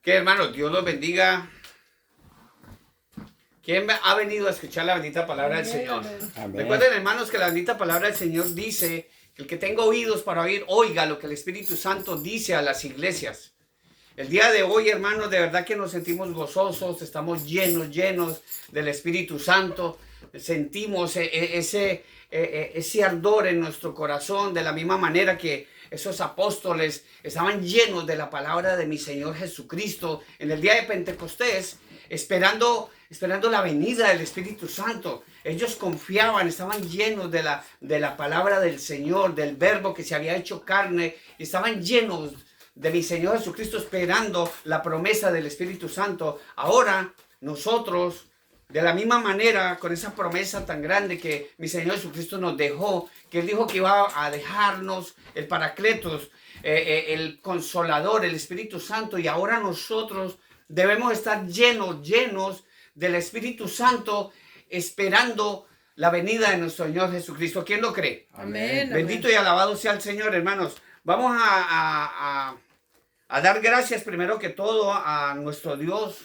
Que hermanos, Dios los bendiga. ¿Quién ha venido a escuchar la bendita palabra del Señor? Amén. Recuerden, hermanos, que la bendita palabra del Señor dice que el que tenga oídos para oír, oiga lo que el Espíritu Santo dice a las iglesias. El día de hoy, hermanos, de verdad que nos sentimos gozosos, estamos llenos del Espíritu Santo. Sentimos ese ardor en nuestro corazón, de la misma manera que esos apóstoles estaban llenos de la palabra de mi Señor Jesucristo en el día de Pentecostés, esperando la venida del Espíritu Santo. Ellos confiaban, estaban llenos de la palabra del Señor, del verbo que se había hecho carne, y estaban llenos de mi Señor Jesucristo, esperando la promesa del Espíritu Santo. Ahora nosotros, de la misma manera, con esa promesa tan grande que mi Señor Jesucristo nos dejó, que Él dijo que iba a dejarnos el Paracletos, el Consolador, el Espíritu Santo, y ahora nosotros debemos estar llenos del Espíritu Santo, esperando la venida de nuestro Señor Jesucristo. ¿Quién lo cree? Amén. Bendito y alabado sea el Señor, hermanos. Vamos a dar gracias primero que todo a nuestro Dios,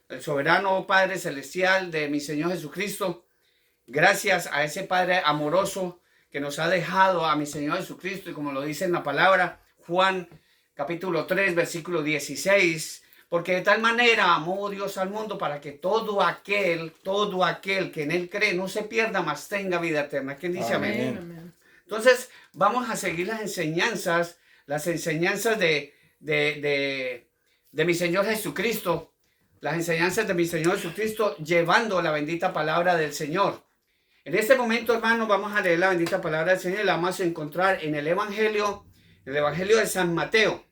el soberano Padre Celestial de mi Señor Jesucristo. Gracias a ese Padre amoroso que nos ha dejado a mi Señor Jesucristo. Y como lo dice en la palabra, Juan capítulo 3, versículo 16. Porque de tal manera amó Dios al mundo para que todo aquel que en Él cree no se pierda, mas tenga vida eterna. ¿Quién dice amén? Amén. Entonces, vamos a seguir las enseñanzas de mi Señor Jesucristo, las enseñanzas de mi Señor Jesucristo, llevando la bendita palabra del Señor. En este momento, hermanos, vamos a leer la bendita palabra del Señor y la vamos a encontrar en el Evangelio de San Mateo,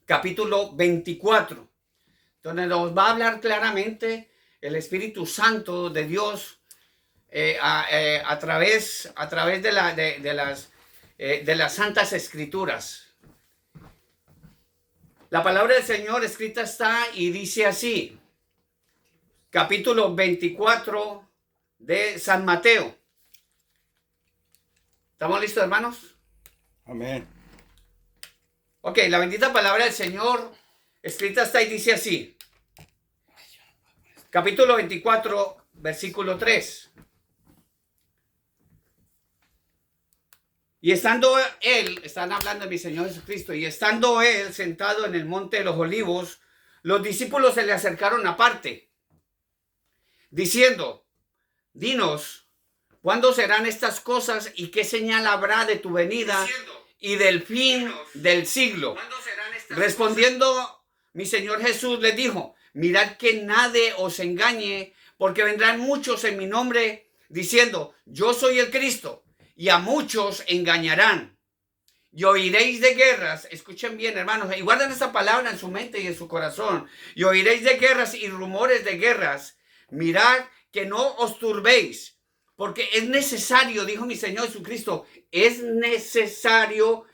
capítulo 24, donde nos va a hablar claramente el Espíritu Santo de Dios, a través de las Santas Escrituras. La palabra del Señor escrita está y dice así, capítulo 24 de San Mateo. ¿Estamos listos, hermanos? Amén. Ok, la bendita palabra del Señor escrita está y dice así, capítulo 24, versículo 3. Y estando él, están hablando de mi Señor Jesucristo, y estando él sentado en el monte de los olivos, los discípulos se le acercaron aparte, diciendo, dinos, ¿cuándo serán estas cosas y qué señal habrá de tu venida y del fin del siglo? Respondiendo mi Señor Jesús les dijo, mirad que nadie os engañe, porque vendrán muchos en mi nombre diciendo, yo soy el Cristo, y a muchos engañarán. Y oiréis de guerras, escuchen bien, hermanos, y guarden esa palabra en su mente y en su corazón. Y oiréis de guerras y rumores de guerras. Mirad que no os turbéis, porque es necesario, dijo mi Señor Jesucristo, es necesario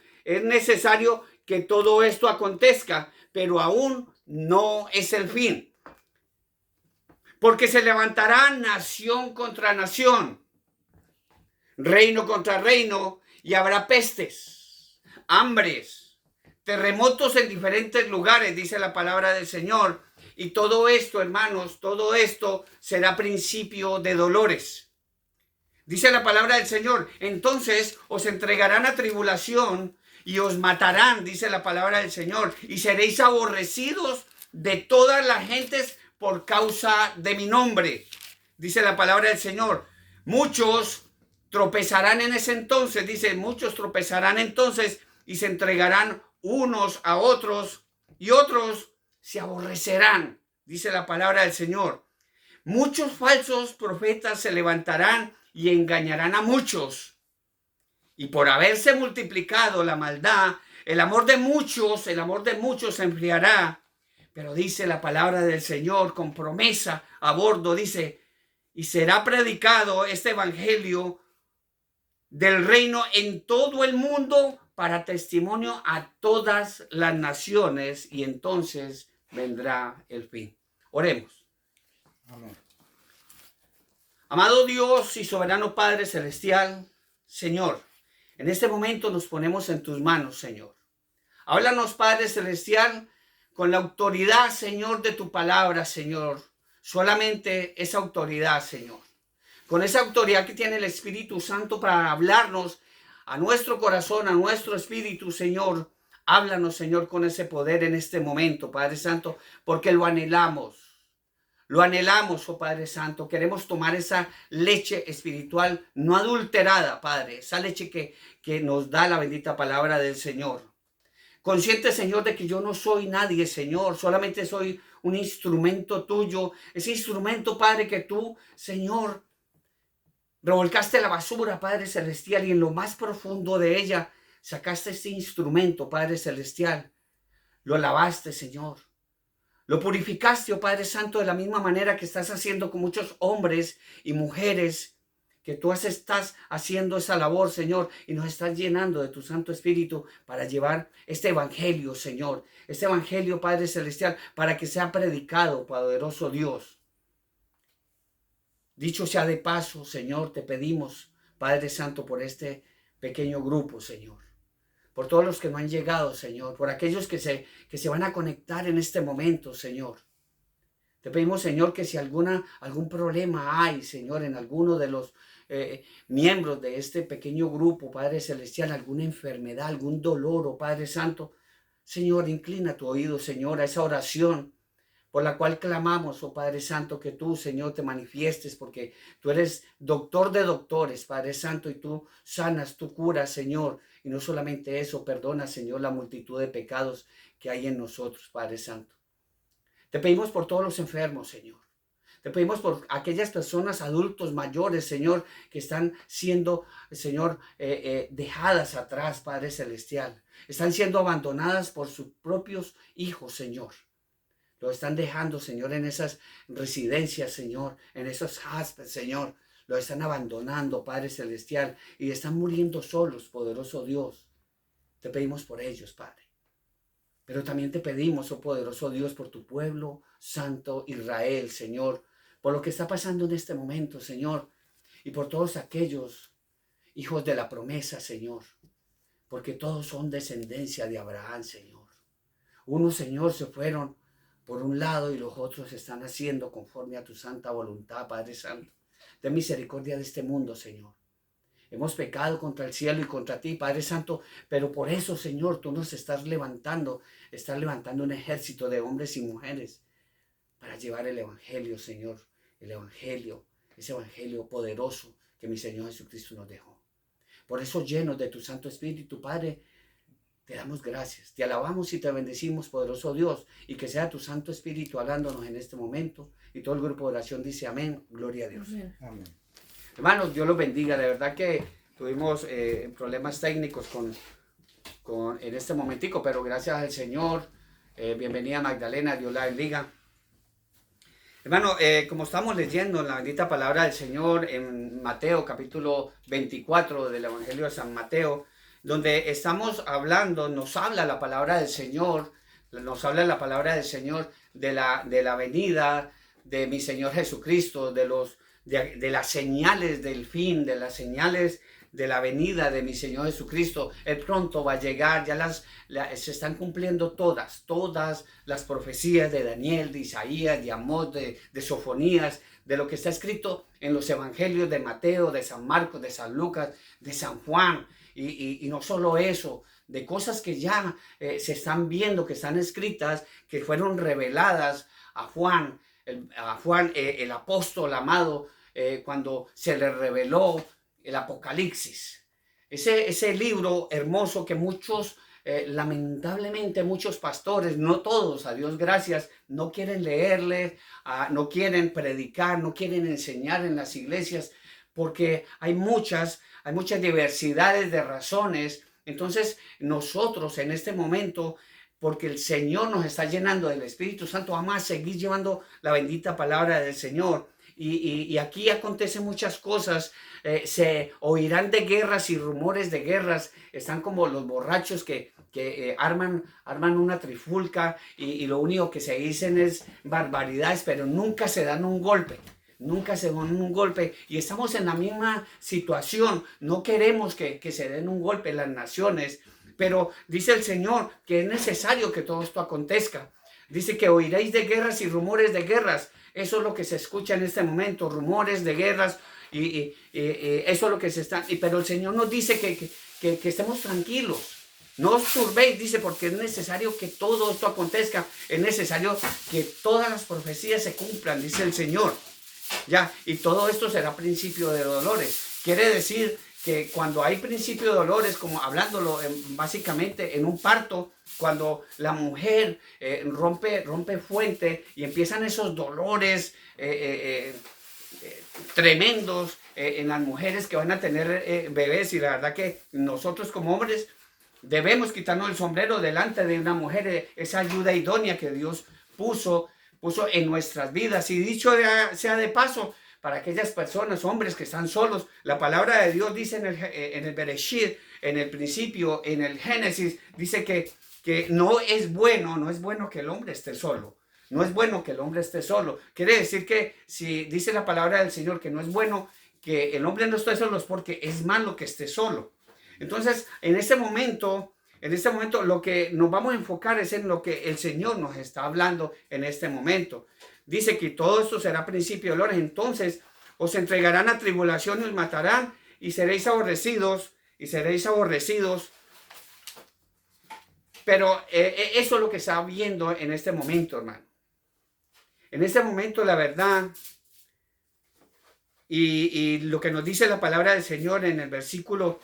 que todo esto acontezca, pero aún no es el fin. Porque se levantará nación contra nación, reino contra reino, y habrá pestes, hambres, terremotos en diferentes lugares, dice la palabra del Señor. Y todo esto, hermanos, todo esto será principio de dolores. Dice la palabra del Señor, entonces os entregarán a tribulación y os matarán, dice la palabra del Señor, y seréis aborrecidos de todas las gentes por causa de mi nombre, dice la palabra del Señor. Muchos tropezarán en ese entonces, dice, muchos tropezarán entonces y se entregarán unos a otros y otros se aborrecerán, dice la palabra del Señor. Muchos falsos profetas se levantarán y engañarán a muchos. Y por haberse multiplicado la maldad, el amor de muchos se enfriará. Pero dice la palabra del Señor con promesa a bordo, dice, y será predicado este evangelio del reino en todo el mundo para testimonio a todas las naciones, y entonces vendrá el fin. Oremos. Amén. Amado Dios y soberano Padre Celestial, Señor, en este momento nos ponemos en tus manos, Señor. Háblanos, Padre Celestial, con la autoridad, Señor, de tu palabra, Señor. Solamente esa autoridad, Señor. Con esa autoridad que tiene el Espíritu Santo para hablarnos a nuestro corazón, a nuestro espíritu, Señor. Háblanos, Señor, con ese poder en este momento, Padre Santo, porque lo anhelamos. Lo anhelamos, oh Padre Santo. Queremos tomar esa leche espiritual no adulterada, Padre. Esa leche que nos da la bendita palabra del Señor. Consciente, Señor, de que yo no soy nadie, Señor. Solamente soy un instrumento tuyo. Ese instrumento, Padre, que tú, Señor, revolcaste la basura, Padre Celestial, y en lo más profundo de ella sacaste ese instrumento, Padre Celestial. Lo lavaste, Señor. Lo purificaste, oh Padre Santo, de la misma manera que estás haciendo con muchos hombres y mujeres, que tú estás haciendo esa labor, Señor, y nos estás llenando de tu Santo Espíritu para llevar este evangelio, Señor. Este evangelio, Padre Celestial, para que sea predicado, poderoso Dios. Dicho sea de paso, Señor, te pedimos, Padre Santo, por este pequeño grupo, Señor. Por todos los que no han llegado, Señor. Por aquellos que se van a conectar en este momento, Señor. Te pedimos, Señor, que si algún problema hay, Señor, en alguno de los miembros de este pequeño grupo, Padre Celestial, alguna enfermedad, algún dolor, oh Padre Santo, Señor, inclina tu oído, Señor, a esa oración por la cual clamamos, oh Padre Santo, que tú, Señor, te manifiestes, porque tú eres doctor de doctores, Padre Santo, y tú sanas, tú curas, Señor. Y no solamente eso, perdona, Señor, la multitud de pecados que hay en nosotros, Padre Santo. Te pedimos por todos los enfermos, Señor. Te pedimos por aquellas personas, adultos mayores, Señor, que están siendo, Señor, dejadas atrás, Padre Celestial. Están siendo abandonadas por sus propios hijos, Señor. Lo están dejando, Señor, en esas residencias, Señor, en esos hospitales, Señor. Lo están abandonando, Padre Celestial, y están muriendo solos, poderoso Dios. Te pedimos por ellos, Padre. Pero también te pedimos, oh poderoso Dios, por tu pueblo santo Israel, Señor, por lo que está pasando en este momento, Señor, y por todos aquellos hijos de la promesa, Señor, porque todos son descendencia de Abraham, Señor. Unos, Señor, se fueron por un lado y los otros están haciendo conforme a tu santa voluntad, Padre Santo. Ten misericordia de este mundo, Señor. Hemos pecado contra el cielo y contra ti, Padre Santo, pero por eso, Señor, tú nos estás levantando un ejército de hombres y mujeres para llevar el evangelio, Señor, el evangelio, ese evangelio poderoso que mi Señor Jesucristo nos dejó. Por eso, llenos de tu Santo Espíritu, Padre, te damos gracias, te alabamos y te bendecimos, poderoso Dios, y que sea tu Santo Espíritu hablándonos en este momento. Y todo el grupo de oración dice amén, gloria a Dios. Amén. Amén. Hermanos, Dios los bendiga. De verdad que tuvimos problemas técnicos en este momentico, pero gracias al Señor. Bienvenida Magdalena, Dios la bendiga. Hermano, como estamos leyendo la bendita palabra del Señor en Mateo capítulo 24 del Evangelio de San Mateo, donde estamos hablando, nos habla la palabra del Señor, de la venida de mi Señor Jesucristo, de las señales del fin, de las señales de la venida de mi Señor Jesucristo. Él pronto va a llegar, se están cumpliendo todas las profecías de Daniel, de Isaías, de Amós, de Sofonías, de lo que está escrito en los evangelios de Mateo, de San Marcos, de San Lucas, de San Juan. Y no solo eso, de cosas que ya se están viendo, que están escritas, que fueron reveladas a Juan, el apóstol amado, cuando se le reveló el Apocalipsis. Ese libro hermoso que muchos, lamentablemente muchos pastores, no todos, a Dios gracias, no quieren leerle, no quieren predicar, no quieren enseñar en las iglesias, porque hay muchas diversidades de razones. Entonces nosotros en este momento, porque el Señor nos está llenando del Espíritu Santo, vamos a seguir llevando la bendita palabra del Señor. Y aquí acontecen muchas cosas, se oirán de guerras y rumores de guerras. Están como los borrachos que arman una trifulca y lo único que se dicen es barbaridades, pero nunca se dan un golpe. Nunca se dan un golpe y estamos en la misma situación. No queremos que se den un golpe las naciones, pero dice el Señor que es necesario que todo esto acontezca. Dice que oiréis de guerras y rumores de guerras. Eso es lo que se escucha en este momento, rumores de guerras y eso es lo que se está... Pero el Señor nos dice que estemos tranquilos. No os turbéis, dice, porque es necesario que todo esto acontezca. Es necesario que todas las profecías se cumplan, dice el Señor. Ya, y todo esto será principio de dolores. Quiere decir que cuando hay principio de dolores, como hablándolo básicamente en un parto, cuando la mujer rompe fuente y empiezan esos dolores tremendos en las mujeres que van a tener bebés, y la verdad que nosotros como hombres debemos quitarnos el sombrero delante de una mujer, esa ayuda idónea que Dios puso en nuestras vidas. Y dicho sea de paso, para aquellas personas, hombres que están solos, la palabra de Dios dice en el Bereshit, en el principio, en el Génesis, dice que no es bueno que el hombre esté solo. No es bueno que el hombre esté solo. Quiere decir que si dice la palabra del Señor que no es bueno que el hombre no esté solo, es porque es malo que esté solo. Entonces, en este momento lo que nos vamos a enfocar es en lo que el Señor nos está hablando en este momento. Dice que todo esto será principio de dolores. Entonces, os entregarán a tribulación y os matarán y seréis aborrecidos. Pero eso es lo que está viendo en este momento, hermano. En este momento, la verdad, y lo que nos dice la palabra del Señor en el versículo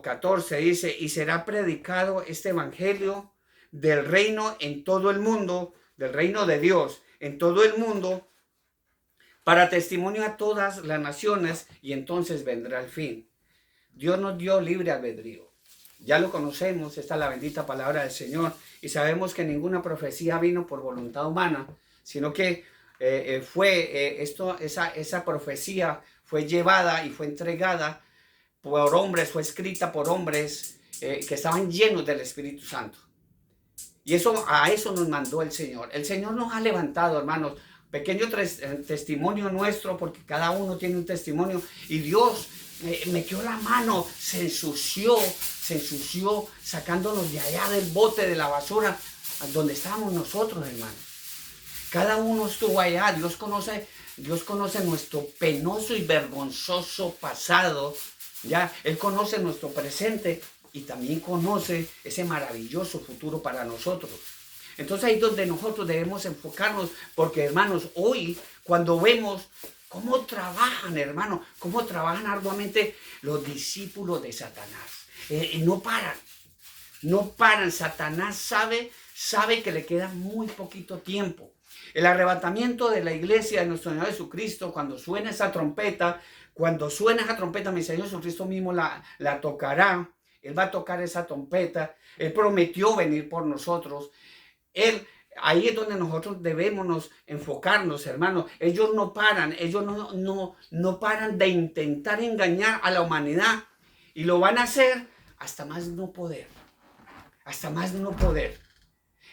14, dice, y será predicado este evangelio del reino en todo el mundo, del reino de Dios en todo el mundo, para testimonio a todas las naciones, y entonces vendrá el fin. Dios nos dio libre albedrío. Ya lo conocemos, esta es la bendita palabra del Señor, y sabemos que ninguna profecía vino por voluntad humana, sino que esa profecía fue llevada y fue entregada por hombres, fue escrita por hombres que estaban llenos del Espíritu Santo. Y a eso nos mandó el Señor. El Señor nos ha levantado, hermanos, pequeño testimonio nuestro, porque cada uno tiene un testimonio, y Dios metió la mano, se ensució, sacándonos de allá del bote de la basura, donde estábamos nosotros, hermanos. Cada uno estuvo allá. Dios conoce nuestro penoso y vergonzoso pasado. Ya, Él conoce nuestro presente y también conoce ese maravilloso futuro para nosotros. Entonces ahí es donde nosotros debemos enfocarnos, porque, hermanos, hoy cuando vemos cómo trabajan, hermanos, cómo trabajan arduamente los discípulos de Satanás, no paran. Satanás sabe que le queda muy poquito tiempo. El arrebatamiento de la iglesia de nuestro Señor Jesucristo, cuando suena esa trompeta, mi Señor Jesucristo mismo la tocará. Él va a tocar esa trompeta. Él prometió venir por nosotros. Ahí es donde nosotros debemos enfocarnos, hermanos. Ellos no paran de intentar engañar a la humanidad, y lo van a hacer hasta más no poder.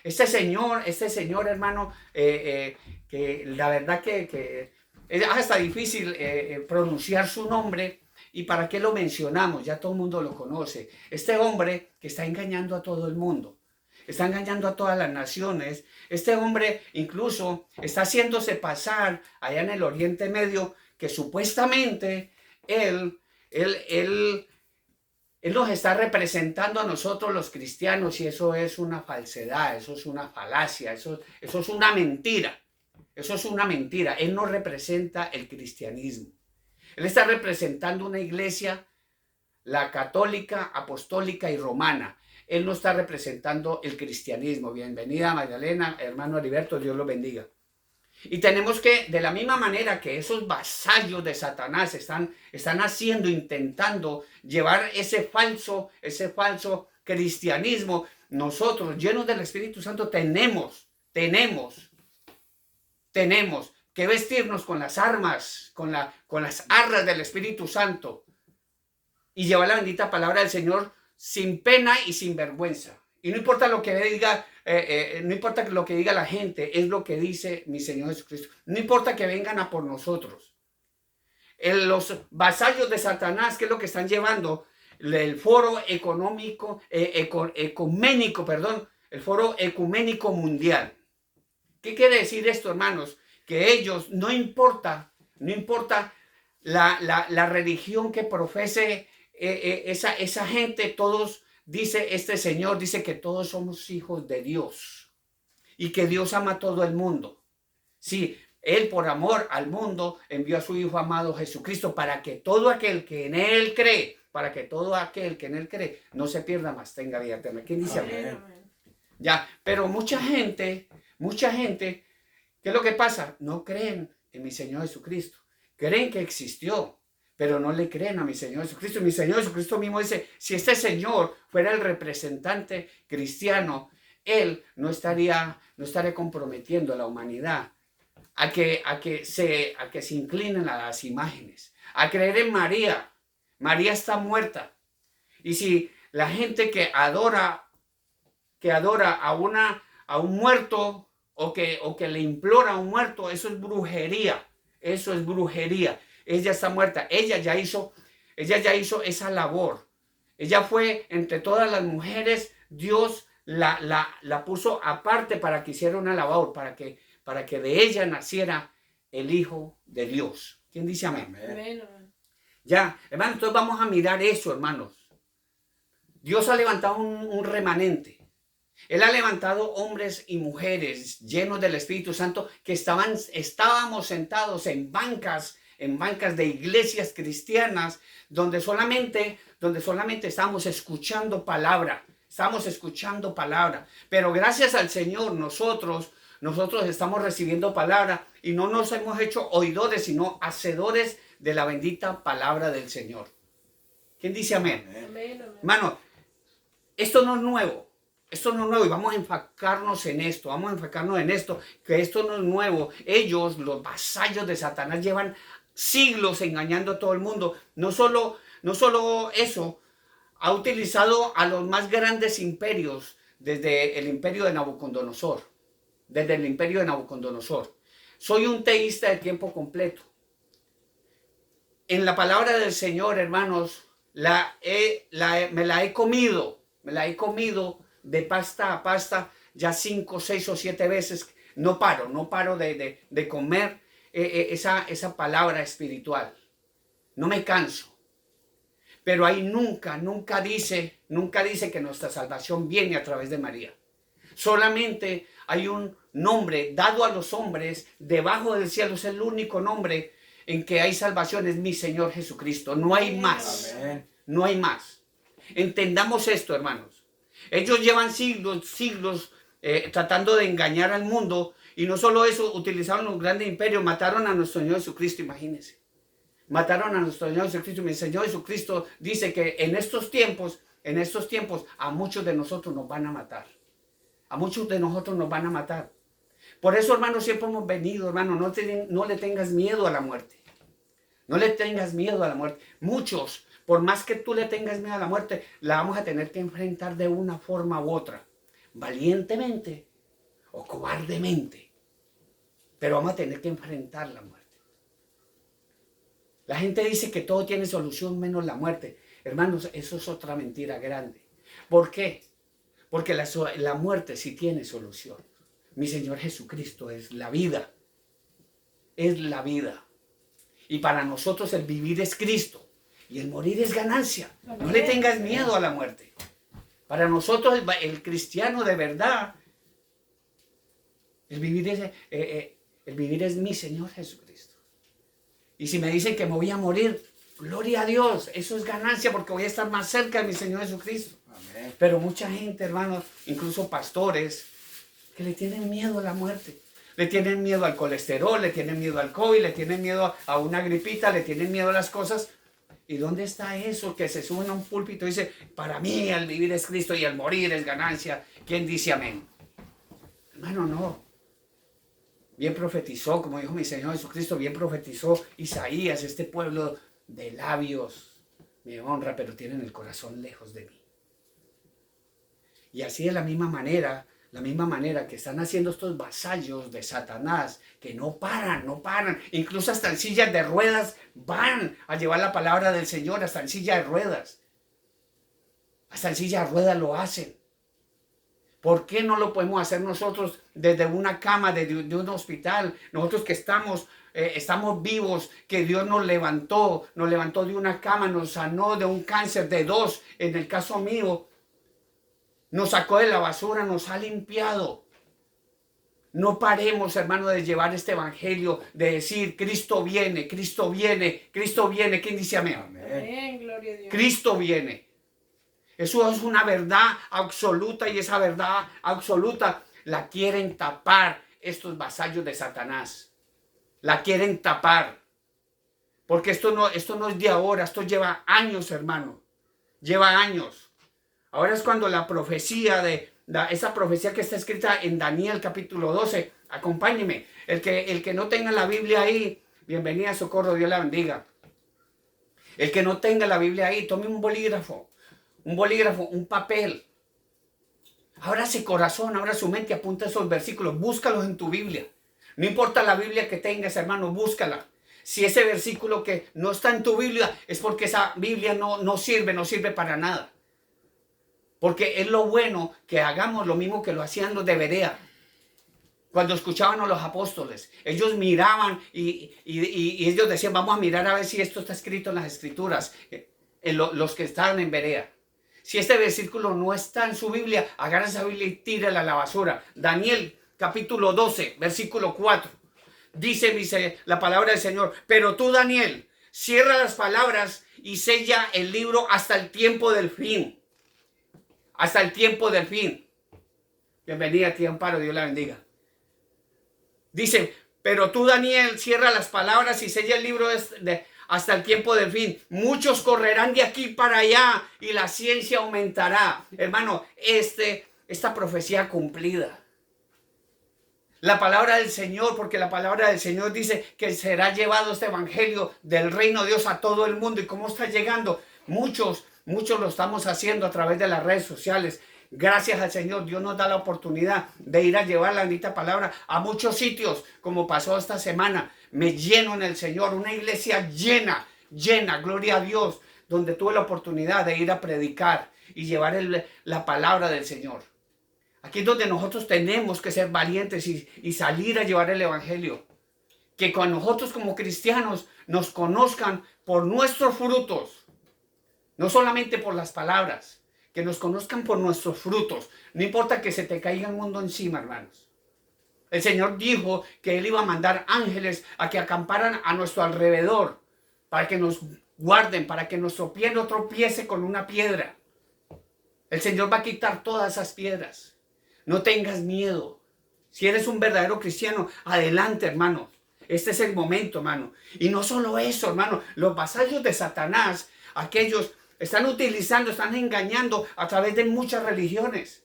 Este señor, hermano, que la verdad que es hasta difícil pronunciar su nombre. ¿Y para qué lo mencionamos? Ya todo el mundo lo conoce. Este hombre que está engañando a todo el mundo, está engañando a todas las naciones. Este hombre incluso está haciéndose pasar allá en el Oriente Medio, que supuestamente él nos está representando a nosotros los cristianos, y eso es una falsedad, eso es una falacia, eso es una mentira. Él no representa el cristianismo. Él está representando una iglesia, la católica, apostólica y romana. Él no está representando el cristianismo. Bienvenida, Magdalena, hermano Heriberto, Dios lo bendiga. Y tenemos que, de la misma manera que esos vasallos de Satanás están intentando llevar ese falso cristianismo, nosotros, llenos del Espíritu Santo, tenemos que vestirnos con las armas, con las arras del Espíritu Santo, y llevar la bendita palabra del Señor sin pena y sin vergüenza. Y no importa lo que diga, no importa lo que diga la gente, es lo que dice mi Señor Jesucristo. No importa que vengan a por nosotros. Los vasallos de Satanás, ¿qué es lo que están llevando? El foro ecuménico, el Foro Ecuménico Mundial. ¿Qué quiere decir esto, hermanos? Que ellos, no importa la religión que profese esa gente, todos, dice este Señor, dice que todos somos hijos de Dios y que Dios ama a todo el mundo. Sí, Él por amor al mundo envió a su Hijo amado Jesucristo para que todo aquel que en Él cree, no se pierda más, tenga vida eterna. ¿Quién dice amén? Ya, pero mucha gente, ¿qué es lo que pasa? No creen en mi Señor Jesucristo. Creen que existió, pero no le creen a mi Señor Jesucristo. Mi Señor Jesucristo mismo dice, si este Señor fuera el representante cristiano, Él no estaría comprometiendo a la humanidad a que se inclinen a las imágenes, a creer en María. María está muerta. Y si la gente que adora a un muerto o que le implora a un muerto, eso es brujería. Eso es brujería. Ella está muerta. Ella ya hizo esa labor. Ella fue entre todas las mujeres, Dios la puso aparte para que hiciera una labor, para que de ella naciera el Hijo de Dios. ¿Quién dice amén? Amén. Ya, hermanos, entonces vamos a mirar eso, hermanos. Dios ha levantado un remanente. Él ha levantado hombres y mujeres llenos del Espíritu Santo que estábamos sentados en bancas de iglesias cristianas donde solamente estábamos escuchando palabra. Pero gracias al Señor nosotros estamos recibiendo palabra y no nos hemos hecho oidores, sino hacedores de la bendita palabra del Señor. ¿Quién dice amén? Amén. Hermano, esto no es nuevo. Y vamos a enfocarnos en esto, que esto no es nuevo. Ellos, los vasallos de Satanás, llevan siglos engañando a todo el mundo. No solo eso, ha utilizado a los más grandes imperios desde el imperio de Nabucodonosor. Soy un teísta de tiempo completo. En la palabra del Señor, hermanos, me la he comido de pasta a pasta ya 5, 6 o 7 veces. No paro de comer esa palabra espiritual. No me canso. Pero ahí nunca dice que nuestra salvación viene a través de María. Solamente hay un nombre dado a los hombres debajo del cielo. Es el único nombre en que hay salvación, es mi Señor Jesucristo. No hay más. Amén. No hay más. Entendamos esto, hermanos. Ellos llevan siglos tratando de engañar al mundo. Y no solo eso, utilizaron un grande imperio, mataron a nuestro Señor Jesucristo, imagínense. Mataron a nuestro Señor Jesucristo. Mi Señor Jesucristo dice que en estos tiempos, a muchos de nosotros nos van a matar. Por eso, hermanos, siempre hemos venido, hermano, no le tengas miedo a la muerte. Muchos, por más que tú le tengas miedo a la muerte, la vamos a tener que enfrentar de una forma u otra. Valientemente o cobardemente. Pero vamos a tener que enfrentar la muerte. La gente dice que todo tiene solución menos la muerte. Hermanos, eso es otra mentira grande. ¿Por qué? Porque la muerte sí tiene solución. Mi Señor Jesucristo es la vida. Es la vida. Y para nosotros el vivir es Cristo. Y el morir es ganancia. No le tengas miedo a la muerte. Para nosotros el cristiano de verdad, el vivir es mi Señor Jesucristo. Y si me dicen que me voy a morir, gloria a Dios. Eso es ganancia porque voy a estar más cerca de mi Señor Jesucristo. Amén. Pero mucha gente, hermanos, incluso pastores, que le tienen miedo a la muerte. Le tienen miedo al colesterol, le tienen miedo al COVID, le tienen miedo a una gripita, le tienen miedo a las cosas. ¿Y dónde está eso que se suben a un púlpito y dice, para mí el vivir es Cristo y el morir es ganancia? ¿Quién dice amén? Hermano, no. Bien profetizó, como dijo mi Señor Jesucristo, bien profetizó Isaías, este pueblo de labios me honra, pero tienen el corazón lejos de mí. Y así de la misma manera que están haciendo estos vasallos de Satanás, que no paran, incluso hasta en sillas de ruedas van a llevar la palabra del Señor, hasta en silla de ruedas lo hacen. ¿Por qué no lo podemos hacer nosotros desde una cama, desde un hospital? Nosotros que estamos vivos, que Dios nos levantó de una cama, nos sanó de un cáncer de 2, en el caso mío, nos sacó de la basura, nos ha limpiado. No paremos, hermano, de llevar este evangelio, de decir, Cristo viene, Cristo viene, Cristo viene. ¿Quién dice amén? Amén, gloria a Dios. Cristo viene. Eso es una verdad absoluta, y esa verdad absoluta la quieren tapar estos vasallos de Satanás. La quieren tapar. Porque esto no es de ahora, esto lleva años, hermano. Lleva años. Ahora es cuando la profecía esa profecía que está escrita en Daniel capítulo 12, acompáñeme. El que no tenga la Biblia ahí, bienvenida, Socorro, Dios la bendiga. El que no tenga la Biblia ahí, tome un bolígrafo, un papel. Abra su corazón, abra su mente, apunta esos versículos, búscalos en tu Biblia. No importa la Biblia que tengas, hermano, búscala. Si ese versículo que no está en tu Biblia es porque esa Biblia no sirve para nada. Porque es lo bueno que hagamos lo mismo que lo hacían los de Berea. Cuando escuchaban a los apóstoles, ellos miraban y ellos decían, vamos a mirar a ver si esto está escrito en las escrituras, los que estaban en Berea. Si este versículo no está en su Biblia, agarra esa Biblia y tírala a la basura. Daniel capítulo 12, versículo 4. Dice la palabra del Señor, pero tú, Daniel, cierra las palabras y sella el libro hasta el tiempo del fin. Hasta el tiempo del fin. Bienvenida, tía Amparo, Dios la bendiga. Dice, pero tú, Daniel, cierra las palabras y sella el libro hasta el tiempo del fin. Muchos correrán de aquí para allá y la ciencia aumentará. Hermano, esta profecía cumplida. La palabra del Señor, porque la palabra del Señor dice que será llevado este evangelio del reino de Dios a todo el mundo. ¿Y cómo está llegando? Muchos lo estamos haciendo a través de las redes sociales. Gracias al Señor, Dios nos da la oportunidad de ir a llevar la bendita palabra a muchos sitios, como pasó esta semana. Me lleno en el Señor, una iglesia llena, gloria a Dios, donde tuve la oportunidad de ir a predicar y llevar la palabra del Señor. Aquí es donde nosotros tenemos que ser valientes y salir a llevar el evangelio. Que con nosotros como cristianos nos conozcan por nuestros frutos. No solamente por las palabras, que nos conozcan por nuestros frutos. No importa que se te caiga el mundo encima, hermanos. El Señor dijo que Él iba a mandar ángeles a que acamparan a nuestro alrededor, para que nos guarden, para que nuestro pie no tropiece con una piedra. El Señor va a quitar todas esas piedras. No tengas miedo. Si eres un verdadero cristiano, adelante, hermano. Este es el momento, hermano. Y no solo eso, hermano. Los vasallos de Satanás, aquellos están están engañando a través de muchas religiones.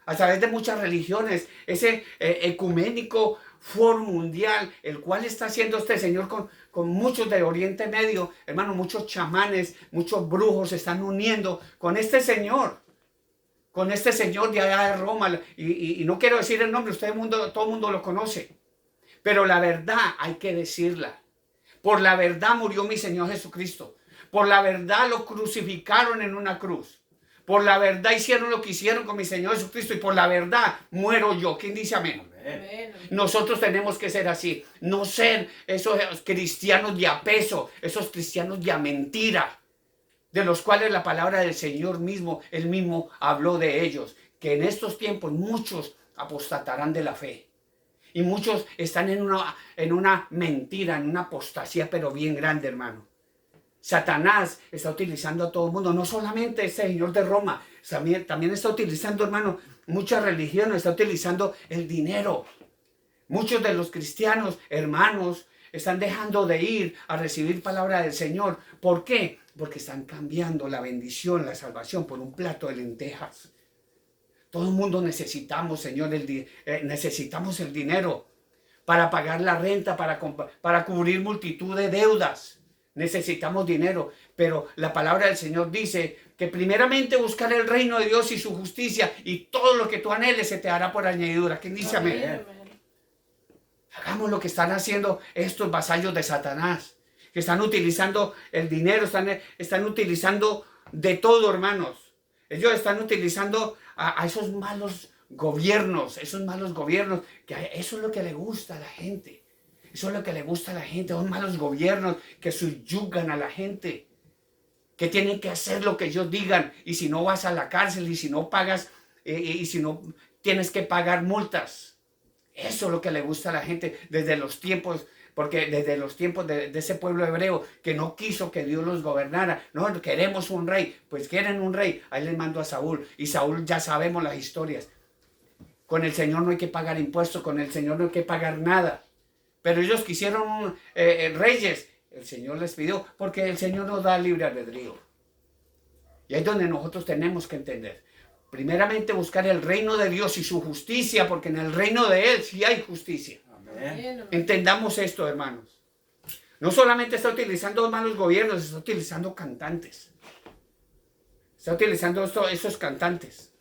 A través de muchas religiones. Ese ecuménico foro mundial, el cual está haciendo este Señor con muchos de Oriente Medio. Hermano, muchos chamanes, muchos brujos se están uniendo con este Señor. Con este Señor de allá de Roma. Y no quiero decir el nombre, todo el mundo lo conoce. Pero la verdad hay que decirla. Por la verdad murió mi Señor Jesucristo. Por la verdad lo crucificaron en una cruz. Por la verdad hicieron lo que hicieron con mi Señor Jesucristo. Y por la verdad muero yo. ¿Quién dice amén? Amén. Nosotros tenemos que ser así. No ser esos cristianos de a peso. Esos cristianos de a mentira. De los cuales la palabra del Señor mismo, Él mismo habló de ellos. Que en estos tiempos muchos apostatarán de la fe. Y muchos están en una mentira, en una apostasía, pero bien grande, hermano. Satanás está utilizando a todo el mundo, no solamente ese señor de Roma, también está utilizando, hermano, muchas religiones, está utilizando el dinero. Muchos de los cristianos, hermanos, están dejando de ir a recibir palabra del Señor. ¿Por qué? Porque están cambiando la bendición, la salvación por un plato de lentejas. Todo el mundo necesitamos, Señor, necesitamos el dinero para pagar la renta, para cubrir multitud de deudas. Necesitamos dinero, pero la palabra del Señor dice que primeramente buscar el reino de Dios y su justicia, y todo lo que tú anheles se te hará por añadidura. ¿Quién dice amén? Hagamos lo que están haciendo estos vasallos de Satanás, que están utilizando el dinero, están utilizando de todo, hermanos. Ellos están utilizando a esos malos gobiernos, esos malos gobiernos, que eso es lo que le gusta a la gente. Eso es lo que le gusta a la gente, son malos gobiernos que subyugan a la gente, que tienen que hacer lo que ellos digan, y si no vas a la cárcel, y si no pagas, y si no tienes que pagar multas. Eso es lo que le gusta a la gente desde los tiempos, porque desde los tiempos de ese pueblo hebreo que no quiso que Dios los gobernara. No, queremos un rey, pues quieren un rey. Ahí les mando a Saúl, y Saúl ya sabemos las historias. Con el Señor no hay que pagar impuestos, con el Señor no hay que pagar nada. Pero ellos quisieron reyes. El Señor les pidió, porque el Señor nos da libre albedrío. Y ahí es donde nosotros tenemos que entender. Primeramente buscar el reino de Dios y su justicia, porque en el reino de Él sí hay justicia. Amén. Entendamos esto, hermanos. No solamente está utilizando malos gobiernos, está utilizando cantantes. Está utilizando esos cantantes.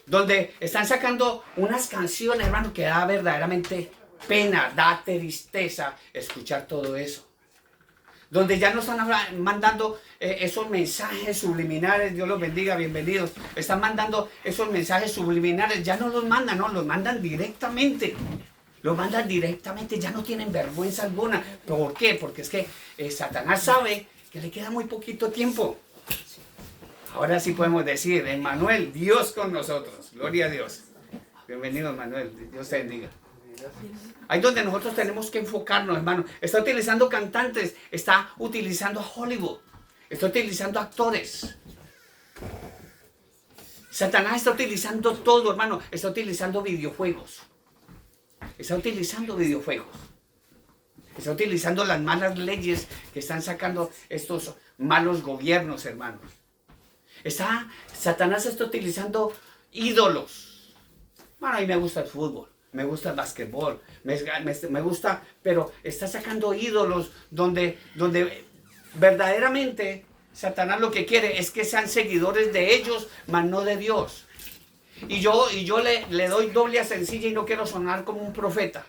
Donde están sacando unas canciones, hermano, que da verdaderamente pena, da tristeza escuchar todo eso. Donde ya nos están mandando esos mensajes subliminares. Dios los bendiga, bienvenidos. Están mandando esos mensajes subliminares, ya no los mandan, no, los mandan directamente. Los mandan directamente, ya no tienen vergüenza alguna. ¿Por qué? Porque es que Satanás sabe que le queda muy poquito tiempo. Ahora sí podemos decir, Emmanuel, Dios con nosotros. Gloria a Dios. Bienvenido, Manuel. Dios te bendiga. Ahí donde nosotros tenemos que enfocarnos, hermano. Está utilizando cantantes, está utilizando a Hollywood, está utilizando actores. Satanás está utilizando todo, hermano. Está utilizando videojuegos. Está utilizando videojuegos. Está utilizando las malas leyes que están sacando estos malos gobiernos, hermanos. Satanás está utilizando ídolos. Bueno, a mí me gusta el fútbol, me gusta el basquetbol, me gusta, pero está sacando ídolos donde verdaderamente Satanás lo que quiere es que sean seguidores de ellos, mas no de Dios. Y yo le doy doble a sencilla y no quiero sonar como un profeta.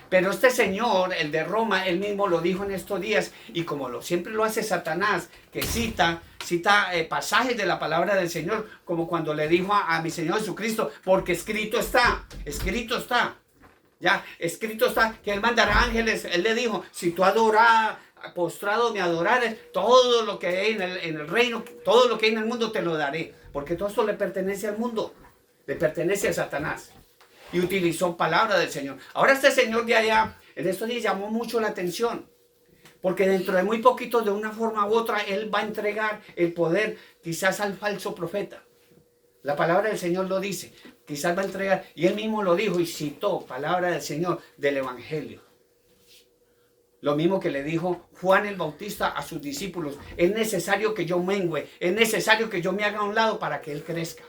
Pero este señor, el de Roma, él mismo lo dijo en estos días, y como siempre lo hace Satanás, que cita pasajes de la palabra del Señor, como cuando le dijo a mi Señor Jesucristo, porque escrito está, ya, escrito está, que Él mandará ángeles. Él le dijo, si tú postrado me adorares, todo lo que hay en el reino, todo lo que hay en el mundo te lo daré, porque todo esto le pertenece al mundo, le pertenece a Satanás. Y utilizó palabra del Señor. Ahora este señor de allá, en estos días llamó mucho la atención, porque dentro de muy poquito, de una forma u otra, él va a entregar el poder quizás al falso profeta. La palabra del Señor lo dice, quizás va a entregar, y él mismo lo dijo y citó palabra del Señor del Evangelio. Lo mismo que le dijo Juan el Bautista a sus discípulos, es necesario que yo mengüe, es necesario que yo me haga a un lado para que él crezca.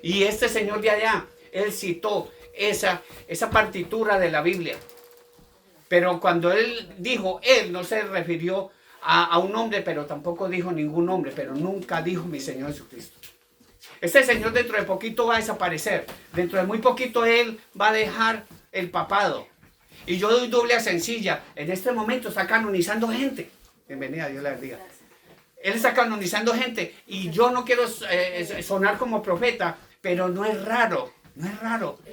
Y este señor de allá, él citó esa partitura de la Biblia. Pero cuando él dijo, él no se refirió a un hombre, pero tampoco dijo ningún hombre, pero nunca dijo mi Señor Jesucristo. Este señor dentro de poquito va a desaparecer. Dentro de muy poquito él va a dejar el papado. Y yo doy doble a sencilla. En este momento está canonizando gente. Bienvenida, Dios la bendiga. Él está canonizando gente. Y yo no quiero sonar como profeta, pero no es raro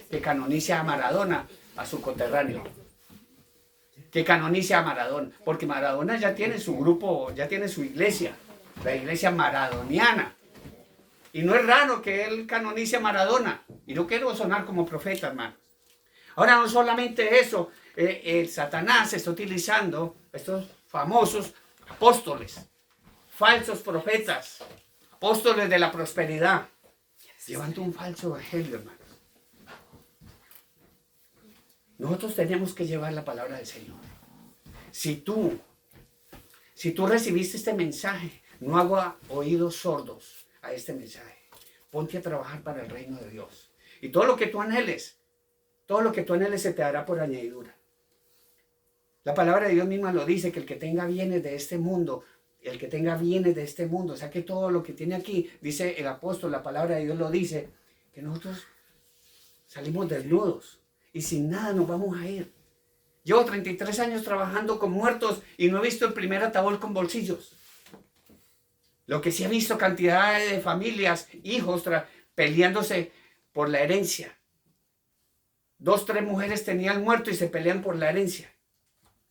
que canonice a Maradona, a su coterráneo. Que canonice a Maradona. Porque Maradona ya tiene su grupo, ya tiene su iglesia. La iglesia maradoniana. Y no es raro que él canonice a Maradona. Y no quiero sonar como profeta, hermano. Ahora no solamente eso. El Satanás está utilizando estos famosos apóstoles. Falsos profetas. Apóstoles de la prosperidad. Llevando un falso evangelio, hermano. Nosotros tenemos que llevar la palabra del Señor. Si tú recibiste este mensaje, no haga oídos sordos a este mensaje. Ponte a trabajar para el reino de Dios. Y todo lo que tú anheles se te dará por añadidura. La palabra de Dios misma lo dice, que el que tenga bienes de este mundo, o sea que todo lo que tiene aquí, dice el apóstol, la palabra de Dios lo dice, que nosotros salimos desnudos. Y sin nada nos vamos a ir. Llevo 33 años trabajando con muertos y no he visto el primer ataúd con bolsillos. Lo que sí he visto, cantidad de familias, hijos peleándose por la herencia. 2, 3 mujeres tenían muerto y se pelean por la herencia.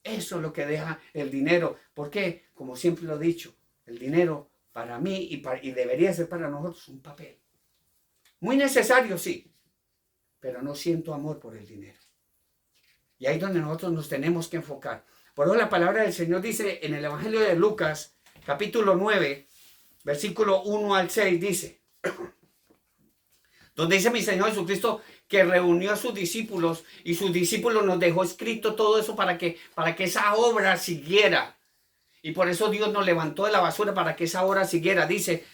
Eso es lo que deja el dinero. ¿Por qué? Como siempre lo he dicho, el dinero para mí y debería ser para nosotros un papel. Muy necesario, sí, pero no siento amor por el dinero. Y ahí es donde nosotros nos tenemos que enfocar. Por eso la palabra del Señor dice en el Evangelio de Lucas, capítulo 9, versículo 1 al 6, dice, donde dice mi Señor Jesucristo que reunió a sus discípulos y sus discípulos nos dejó escrito todo eso para que esa obra siguiera. Y por eso Dios nos levantó de la basura para que esa obra siguiera. Dice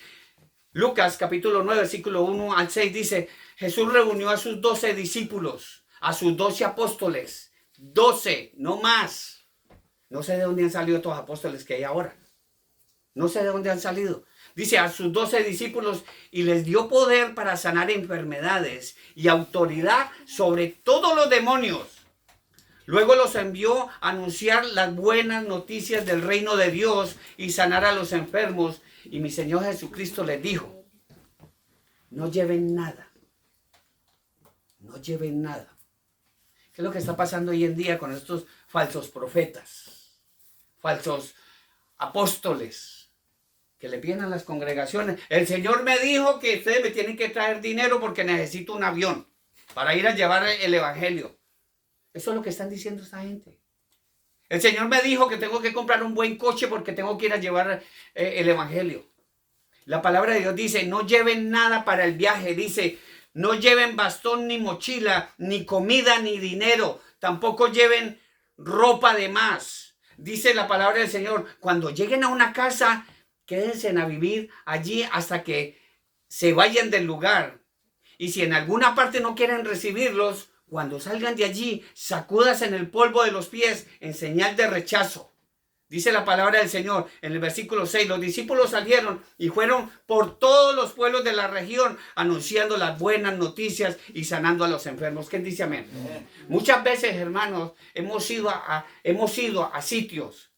Lucas capítulo 9, versículo 1 al 6, dice, Jesús reunió a sus 12 discípulos, a sus 12 apóstoles, 12, no más. No sé de dónde han salido estos apóstoles que hay ahora. No sé de dónde han salido. Dice a sus 12 discípulos y les dio poder para sanar enfermedades y autoridad sobre todos los demonios. Luego los envió a anunciar las buenas noticias del reino de Dios y sanar a los enfermos. Y mi Señor Jesucristo les dijo, no lleven nada. No lleven nada. ¿Qué es lo que está pasando hoy en día con estos falsos profetas? Falsos apóstoles que le piden a las congregaciones. El Señor me dijo que ustedes me tienen que traer dinero porque necesito un avión para ir a llevar el evangelio. Eso es lo que están diciendo esta gente. El Señor me dijo que tengo que comprar un buen coche porque tengo que ir a llevar el evangelio. La palabra de Dios dice, no lleven nada para el viaje. Dice, no lleven bastón ni mochila, ni comida ni dinero. Tampoco lleven ropa de más. Dice la palabra del Señor, cuando lleguen a una casa, quédense a vivir allí hasta que se vayan del lugar. Y si en alguna parte no quieren recibirlos, cuando salgan de allí, sacúdanse en el polvo de los pies en señal de rechazo. Dice la palabra del Señor en el versículo 6. Los discípulos salieron y fueron por todos los pueblos de la región anunciando las buenas noticias y sanando a los enfermos. ¿Quién dice amén? Muchas veces, hermanos, hemos ido a sitios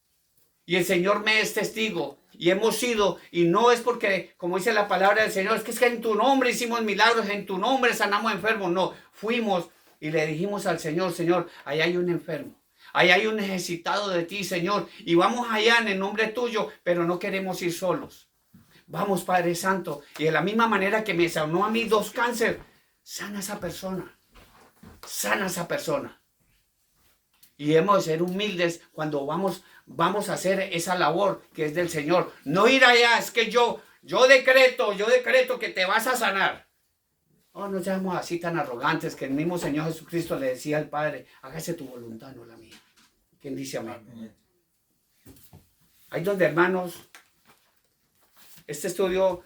y el Señor me es testigo. Y hemos ido, y no es porque, como dice la palabra del Señor, es que en tu nombre hicimos milagros, en tu nombre sanamos enfermos. No, fuimos y le dijimos al Señor, Señor, ahí hay un enfermo, ahí hay un necesitado de ti, Señor, y vamos allá en el nombre tuyo, pero no queremos ir solos. Vamos, Padre Santo, y de la misma manera que me sanó a mí 2 cánceres, sana a esa persona, sana a esa persona. Y hemos de ser humildes cuando vamos a hacer esa labor que es del Señor. No ir allá, es que yo decreto que te vas a sanar. Oh, no seamos así tan arrogantes que el mismo Señor Jesucristo le decía al Padre, hágase tu voluntad, no la mía. ¿Quién dice amén? Ahí donde, hermanos, este estudio,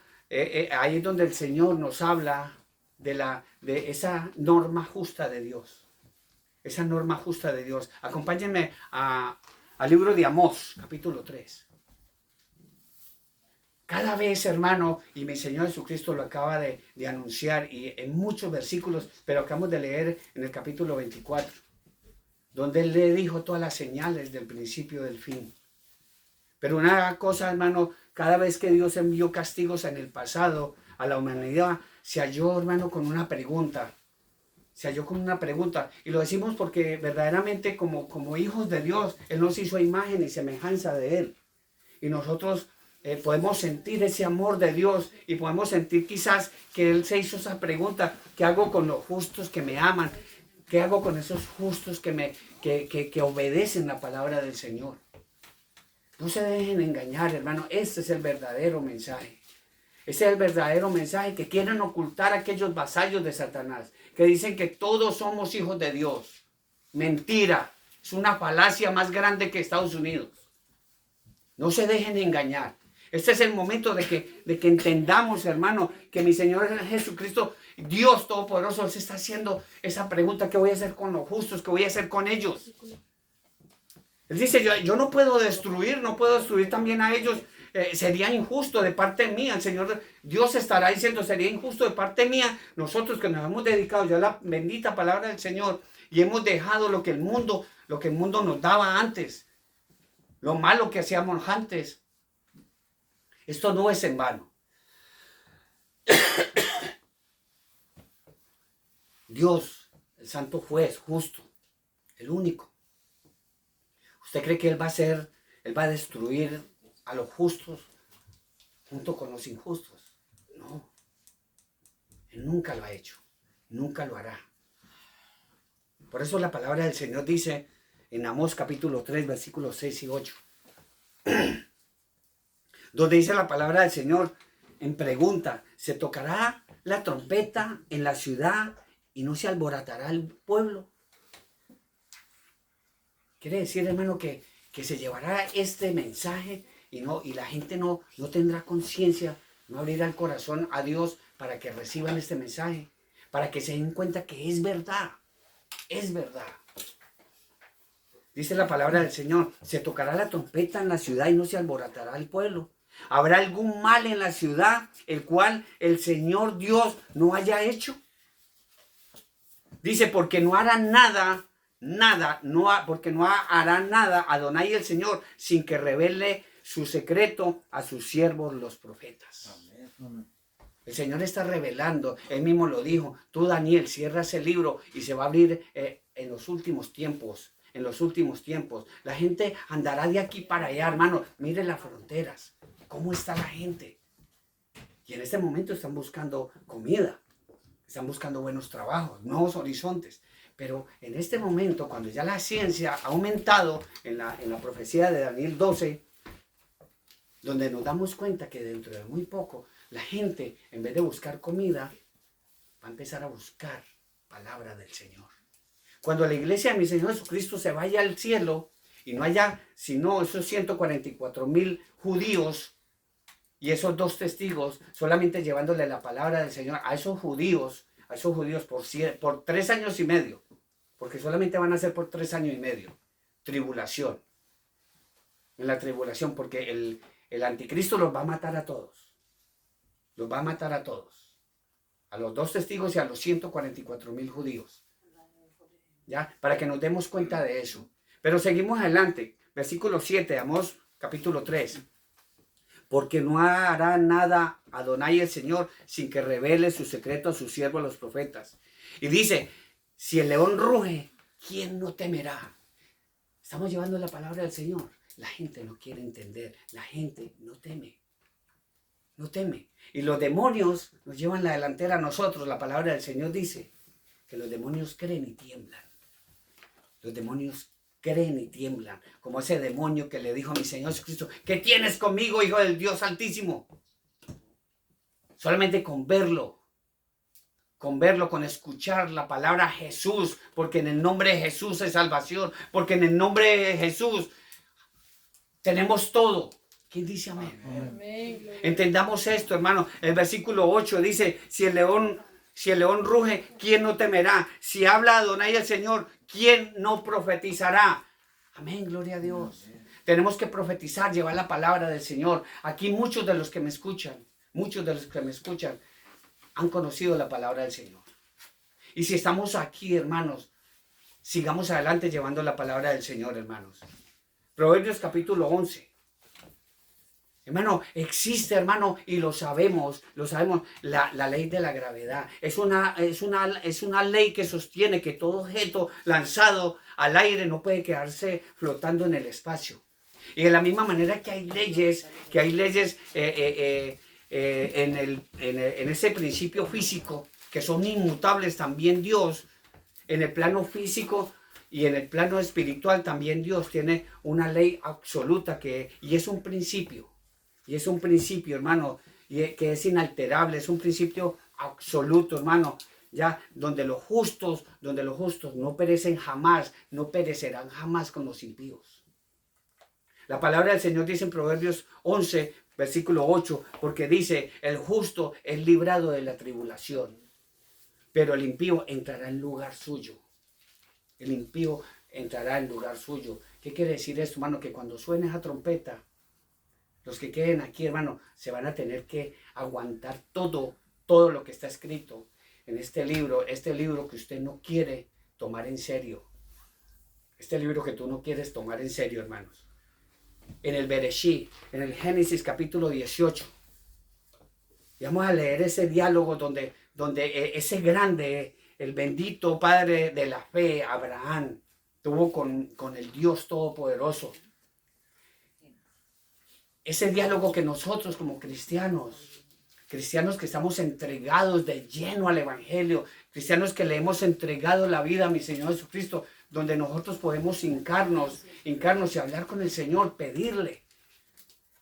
ahí es donde el Señor nos habla de esa norma justa de Dios. Esa norma justa de Dios. Acompáñenme al libro de Amós, capítulo 3. Cada vez, hermano, y mi Señor Jesucristo lo acaba de anunciar, y en muchos versículos, pero acabamos de leer en el capítulo 24, donde Él le dijo todas las señales del principio del fin. Pero una cosa, hermano, cada vez que Dios envió castigos en el pasado a la humanidad, se halló, hermano, con una pregunta. Se halló con una pregunta, y lo decimos porque verdaderamente como hijos de Dios, Él nos hizo a imagen y semejanza de Él. Y nosotros podemos sentir ese amor de Dios y podemos sentir quizás que Él se hizo esa pregunta, ¿qué hago con los justos que me aman? ¿Qué hago con esos justos que obedecen la palabra del Señor? No se dejen engañar, hermano, este es el verdadero mensaje. Ese es el verdadero mensaje que quieren ocultar aquellos vasallos de Satanás, que dicen que todos somos hijos de Dios. Mentira, es una falacia más grande que Estados Unidos. No se dejen engañar. Este es el momento de que entendamos, hermano, que mi Señor Jesucristo, Dios Todopoderoso, se está haciendo esa pregunta, ¿qué voy a hacer con los justos? ¿Qué voy a hacer con ellos? Él dice, yo no puedo destruir también a ellos. Sería injusto de parte mía. El Señor Dios estará diciendo, sería injusto de parte mía, nosotros que nos hemos dedicado ya a la bendita palabra del Señor y hemos dejado lo que el mundo nos daba antes, lo malo que hacíamos antes. Esto no es en vano. Dios, el santo juez, justo, el único. ¿Usted cree que Él va a destruir a los justos junto con los injustos? No. Él nunca lo ha hecho. Nunca lo hará. Por eso la palabra del Señor dice en Amós capítulo 3, versículos 6 y 8. Donde dice la palabra del Señor en pregunta: ¿se tocará la trompeta en la ciudad y no se alborotará el pueblo? Quiere decir, hermano, que se llevará este mensaje y la gente no tendrá conciencia, no abrirá el corazón a Dios para que reciban este mensaje, para que se den cuenta que es verdad, es verdad. Dice la palabra del Señor: se tocará la trompeta en la ciudad y no se alborotará el pueblo. ¿Habrá algún mal en la ciudad el cual el Señor Dios no haya hecho? Dice, porque no hará nada, porque no hará nada Adonai el Señor sin que revele su secreto a sus siervos los profetas. Amén. El Señor está revelando, Él mismo lo dijo: tú, Daniel, cierra ese libro y se va a abrir en los últimos tiempos. En los últimos tiempos. La gente andará de aquí para allá, hermano. Mire las fronteras. ¿Cómo está la gente? Y en este momento están buscando comida. Están buscando buenos trabajos, nuevos horizontes. Pero en este momento, cuando ya la ciencia ha aumentado en la profecía de Daniel 12, donde nos damos cuenta que dentro de muy poco, la gente, en vez de buscar comida, va a empezar a buscar palabra del Señor. Cuando la iglesia de mi Señor Jesucristo se vaya al cielo y no haya sino esos 144,000 judíos y esos 2 testigos solamente llevándole la palabra del Señor a esos judíos por 3 años y medio, porque solamente van a ser por 3 años y medio, tribulación. En la tribulación, porque el anticristo los va a matar a todos. Los va a matar a todos. A los 2 testigos y a los 144,000 judíos. ¿Ya? Para que nos demos cuenta de eso. Pero seguimos adelante. Versículo 7, Amós capítulo 3. Porque no hará nada Adonai el Señor sin que revele su secreto a sus siervos los profetas. Y dice, si el león ruge, ¿quién no temerá? Estamos llevando la palabra del Señor. La gente no quiere entender. La gente no teme. No teme. Y los demonios nos llevan la delantera a nosotros. La palabra del Señor dice que los demonios creen y tiemblan. Los demonios creen y tiemblan, como ese demonio que le dijo a mi Señor Jesucristo: ¿qué tienes conmigo, Hijo del Dios Altísimo? Solamente con verlo, con escuchar la palabra Jesús, porque en el nombre de Jesús hay salvación, porque en el nombre de Jesús tenemos todo. ¿Quién dice amén? Amén. Entendamos esto, hermano. El versículo 8 dice, si el león ruge, ¿quién no temerá? Si habla Adonai el Señor, ¿quién no profetizará? Amén, gloria a Dios. Amén. Tenemos que profetizar, llevar la palabra del Señor. Aquí muchos de los que me escuchan han conocido la palabra del Señor. Y si estamos aquí, hermanos, sigamos adelante llevando la palabra del Señor, hermanos. Proverbios capítulo 11. Hermano, existe, hermano, y lo sabemos, la ley de la gravedad. Es una ley que sostiene que todo objeto lanzado al aire no puede quedarse flotando en el espacio. Y de la misma manera que hay leyes en ese principio físico, que son inmutables, también Dios, en el plano físico y en el plano espiritual, también Dios tiene una ley absoluta y es un principio. Y es un principio, hermano, que es inalterable, es un principio absoluto, hermano, ya donde los justos no perecen jamás, no perecerán jamás con los impíos. La palabra del Señor dice en Proverbios 11, versículo 8, porque dice, el justo es librado de la tribulación, pero el impío entrará en lugar suyo. El impío entrará en lugar suyo. ¿Qué quiere decir esto, hermano? Que cuando suene esa trompeta, los que queden aquí, hermano, se van a tener que aguantar todo lo que está escrito en este libro que usted no quiere tomar en serio. Este libro que tú no quieres tomar en serio, hermanos. En el Bereshit, en el Génesis capítulo 18. Y vamos a leer ese diálogo donde ese grande, el bendito padre de la fe, Abraham, tuvo con el Dios Todopoderoso. Ese diálogo que nosotros como cristianos que estamos entregados de lleno al Evangelio, cristianos que le hemos entregado la vida a mi Señor Jesucristo, donde nosotros podemos hincarnos y hablar con el Señor, pedirle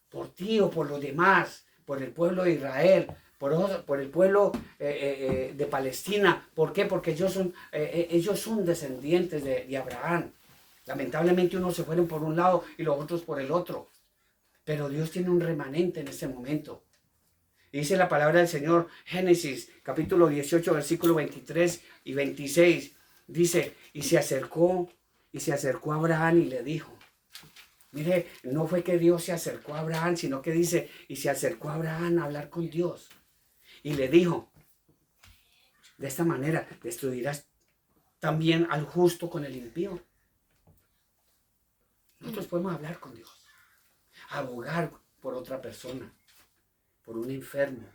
por ti o por los demás, por el pueblo de Israel, por el pueblo de Palestina. ¿Por qué? Porque ellos son descendientes de Abraham. Lamentablemente unos se fueron por un lado y los otros por el otro. Pero Dios tiene un remanente en ese momento. Dice la palabra del Señor, Génesis capítulo 18, versículo 23 y 26. Dice, y se acercó a Abraham y le dijo. Mire, no fue que Dios se acercó a Abraham, sino que dice, y se acercó a Abraham a hablar con Dios. Y le dijo, de esta manera, destruirás también al justo con el impío. Nosotros podemos hablar con Dios, abogar por otra persona, por un enfermo,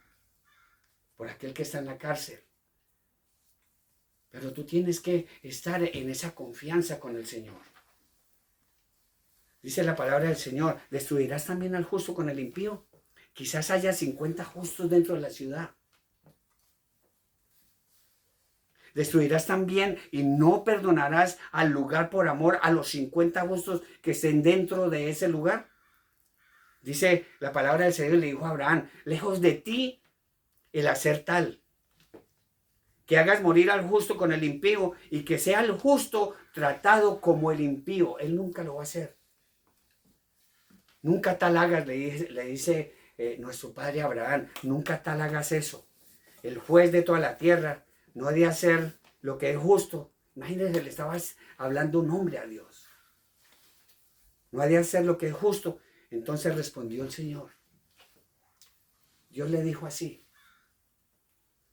por aquel que está en la cárcel. Pero tú tienes que estar en esa confianza con el Señor. Dice la palabra del Señor, ¿destruirás también al justo con el impío? Quizás haya 50 justos dentro de la ciudad. Destruirás también y no perdonarás al lugar por amor a los 50 justos que estén dentro de ese lugar. Dice la palabra del Señor, le dijo a Abraham, lejos de ti el hacer tal, que hagas morir al justo con el impío y que sea el justo tratado como el impío. Él nunca lo va a hacer. Nunca tal hagas, le dice nuestro padre Abraham, nunca tal hagas eso. El juez de toda la tierra no ha de hacer lo que es justo. Imagínense, le estabas hablando un hombre a Dios. No ha de hacer lo que es justo. Entonces respondió el Señor. Dios le dijo así,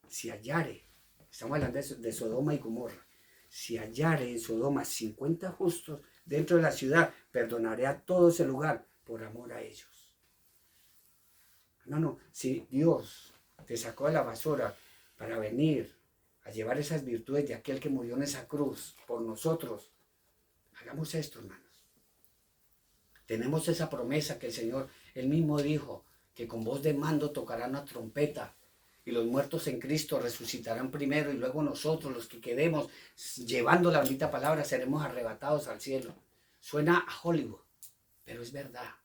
si hallare, estamos hablando de Sodoma y Gomorra, si hallare en Sodoma 50 justos dentro de la ciudad, perdonaré a todo ese lugar por amor a ellos. No, si Dios te sacó de la basura para venir a llevar esas virtudes de aquel que murió en esa cruz por nosotros, hagamos esto, hermanos. Tenemos esa promesa que el Señor, Él mismo dijo, que con voz de mando tocarán una trompeta y los muertos en Cristo resucitarán primero y luego nosotros, los que quedemos llevando la bendita palabra, seremos arrebatados al cielo. Suena a Hollywood, pero es verdad.